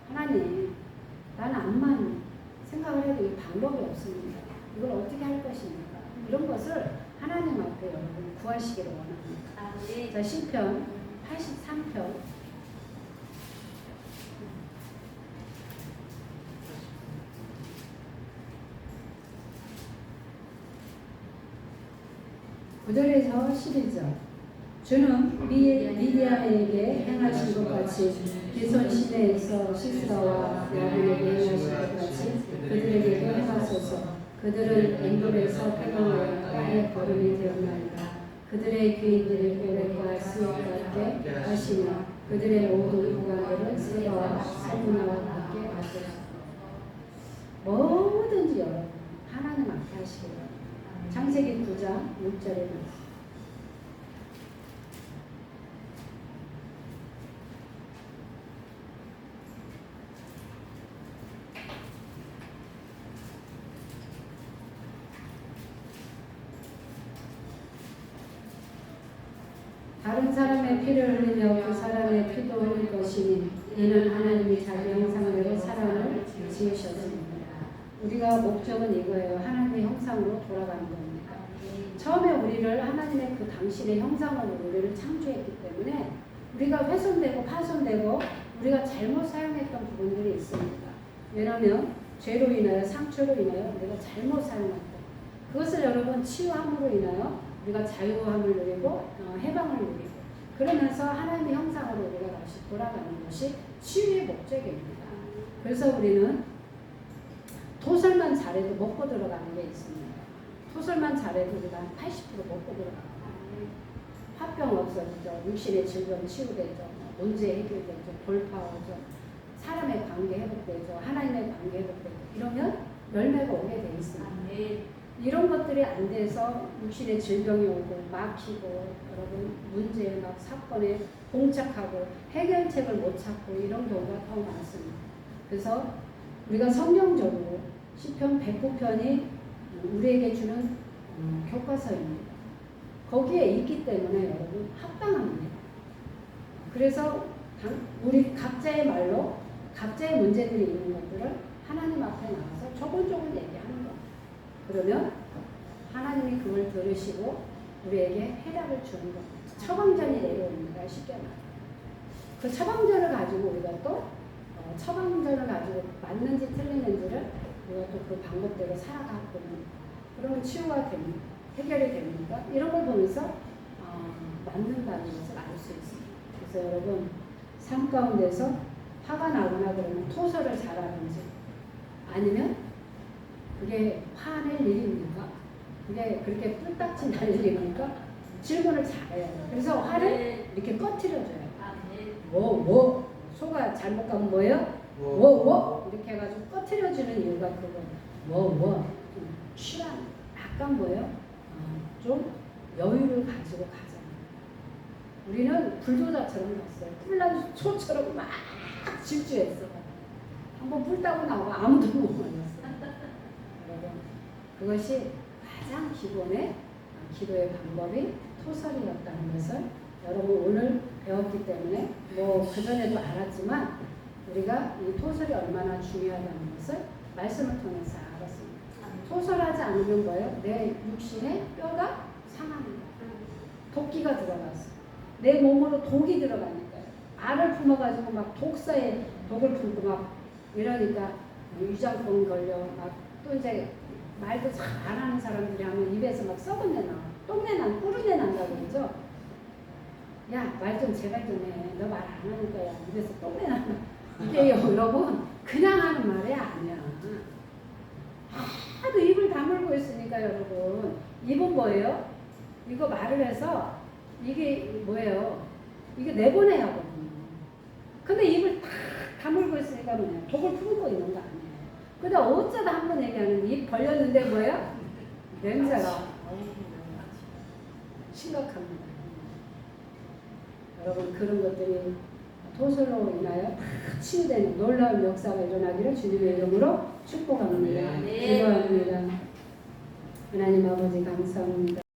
하나님, 나는 암만 생각을 해도 이 방법이 없습니다. 이걸 어떻게 할 것입니까? 이런 것을 하나님 앞에 여러분 구하시기를 원합니다. 아, 네. 자, 시편 83편 9절에서 11절 주는 미디안에게 행하신 것 같이 기손 시내에서 시스라와 야곱에게 행하신 것 같이 그들에게도 행하소서. 그들은 엔돌에서 패망하여 땅의 거름이 되었나이다. 그들의 귀인들의 고백과 수역답게 하시며 그들의 모든 구간들은 세바와 살문화와 함께 하소서. 뭐든지 여러분 하나님 앞에 하시기 바랍니다. 창세기 9장 6절에 말씀. 다른 사람의 피를 흘리며 그 사람의 피도 흘릴 것이니 이는 하나님이 자기 형상대로 사람을 지으셨습니다. 우리가 목적은 이거예요. 하나님의 형상으로 돌아가는 겁니다. 처음에 우리를 하나님의 그 당신의 형상으로 우리를 창조했기 때문에 우리가 훼손되고 파손되고 우리가 잘못 사용했던 부분들이 있습니다. 왜냐하면 죄로 인하여 상처로 인하여 우리가 잘못 사용했다. 그것을 여러분 치유함으로 인하여 우리가 자유함을 누리고 해방을 누리고 그러면서 하나님의 형상으로 우리가 다시 돌아가는 것이 치유의 목적입니다. 그래서 우리는 토설만 잘해도 먹고 들어가는 게 있습니다. 토설만 잘해도 우리가 한 80% 먹고 들어갑니다. 화병 없어지죠. 육신의 질병 치유되죠. 문제 해결되죠. 돌파하죠. 사람의 관계 회복되죠. 하나님의 관계 회복되죠. 이러면 열매가 오게 돼 있습니다. 이런 것들이 안 돼서 육신의 질병이 오고 막히고 여러분 문제에 막 사건에 봉착하고 해결책을 못 찾고 이런 경우가 더 많습니다. 그래서 우리가 성경적으로 시편 109편이 우리에게 주는 교과서입니다. 거기에 있기 때문에 여러분 합당합니다. 그래서 우리 각자의 말로 각자의 문제들이 있는 것들을 하나님 앞에 나가서 조곤조곤 얘기하는 거예요. 그러면 하나님이 그걸 들으시고 우리에게 해답을 주는 겁니다. 처방전이 내려옵니다. 쉽게 말해요. 그 처방전을 가지고 우리가 또 처방전을 가지고 맞는지 틀리는지를 우리가 또 그 방법대로 살아가고 그러면 치유가 됩니다. 해결이 됩니다. 이런 걸 보면서 맞는다는 것을 알 수 있습니다. 그래서 여러분 삶 가운데서 화가 나거나 그러면 토설을 잘하는지 아니면 그게 화낼 일입니까? 그게 그렇게 뿔딱지 날 일입니까? 질문을 잘해요. 그래서 화를 이렇게 꺼트려줘요. 소가 잘못 가면 뭐예요? 이렇게 해가지고 꺼트려주는 이유가 그거. 취한 약간 뭐예요? 좀 여유를 가지고 가잖아요. 우리는 불도저처럼 갔어요. 뿔난 소처럼 막 질주했어. 한번 뿔 따고 나오고 아무도 못 만났어. 여러분 그것이 가장 기본의 기도의 방법이 토설이었다는 것을 여러분 오늘 배웠기 때문에 뭐 그전에도 알았지만 우리가 이 토설이 얼마나 중요하다는 것을 말씀을 통해서 알았습니다. 토설하지 않으면 뭐예요? 내 육신의 뼈가 상합니다. 도끼가 들어갔어. 내 몸으로 독이 들어가니까요. 알을 품어가지고 막 독사에 독을 품고 막 이러니까 위장병 걸려 막 또 이제 말도 잘 안 하는 사람들이 하면 입에서 막 썩은 내 나와. 똥내 난, 뿌른내 난다고 그러죠? 야, 말 좀 제발 좀 해. 너 말 안 하는 거야. 입에서 똥내 난다. 이게요, 여러분. 그냥 하는 말이 아니야. 하도 입을 다물고 있으니까 여러분. 입은 뭐예요? 이거 말을 해서 이게 뭐예요? 이게 내보내야 하거든요. 근데 입을 탁 다물고 있으니까 뭐냐? 독을 품고 있는 거 아니에요. 근데 어쩌다 한 번 얘기하는 입 벌렸는데 뭐예요? 냄새가 심각합니다. 여러분 그런 것들이 토설로 인하여 치유되는 놀라운 역사가 일어나기를 주님의 이름으로 축복합니다. 기도합니다. 하나님 아버지 감사합니다.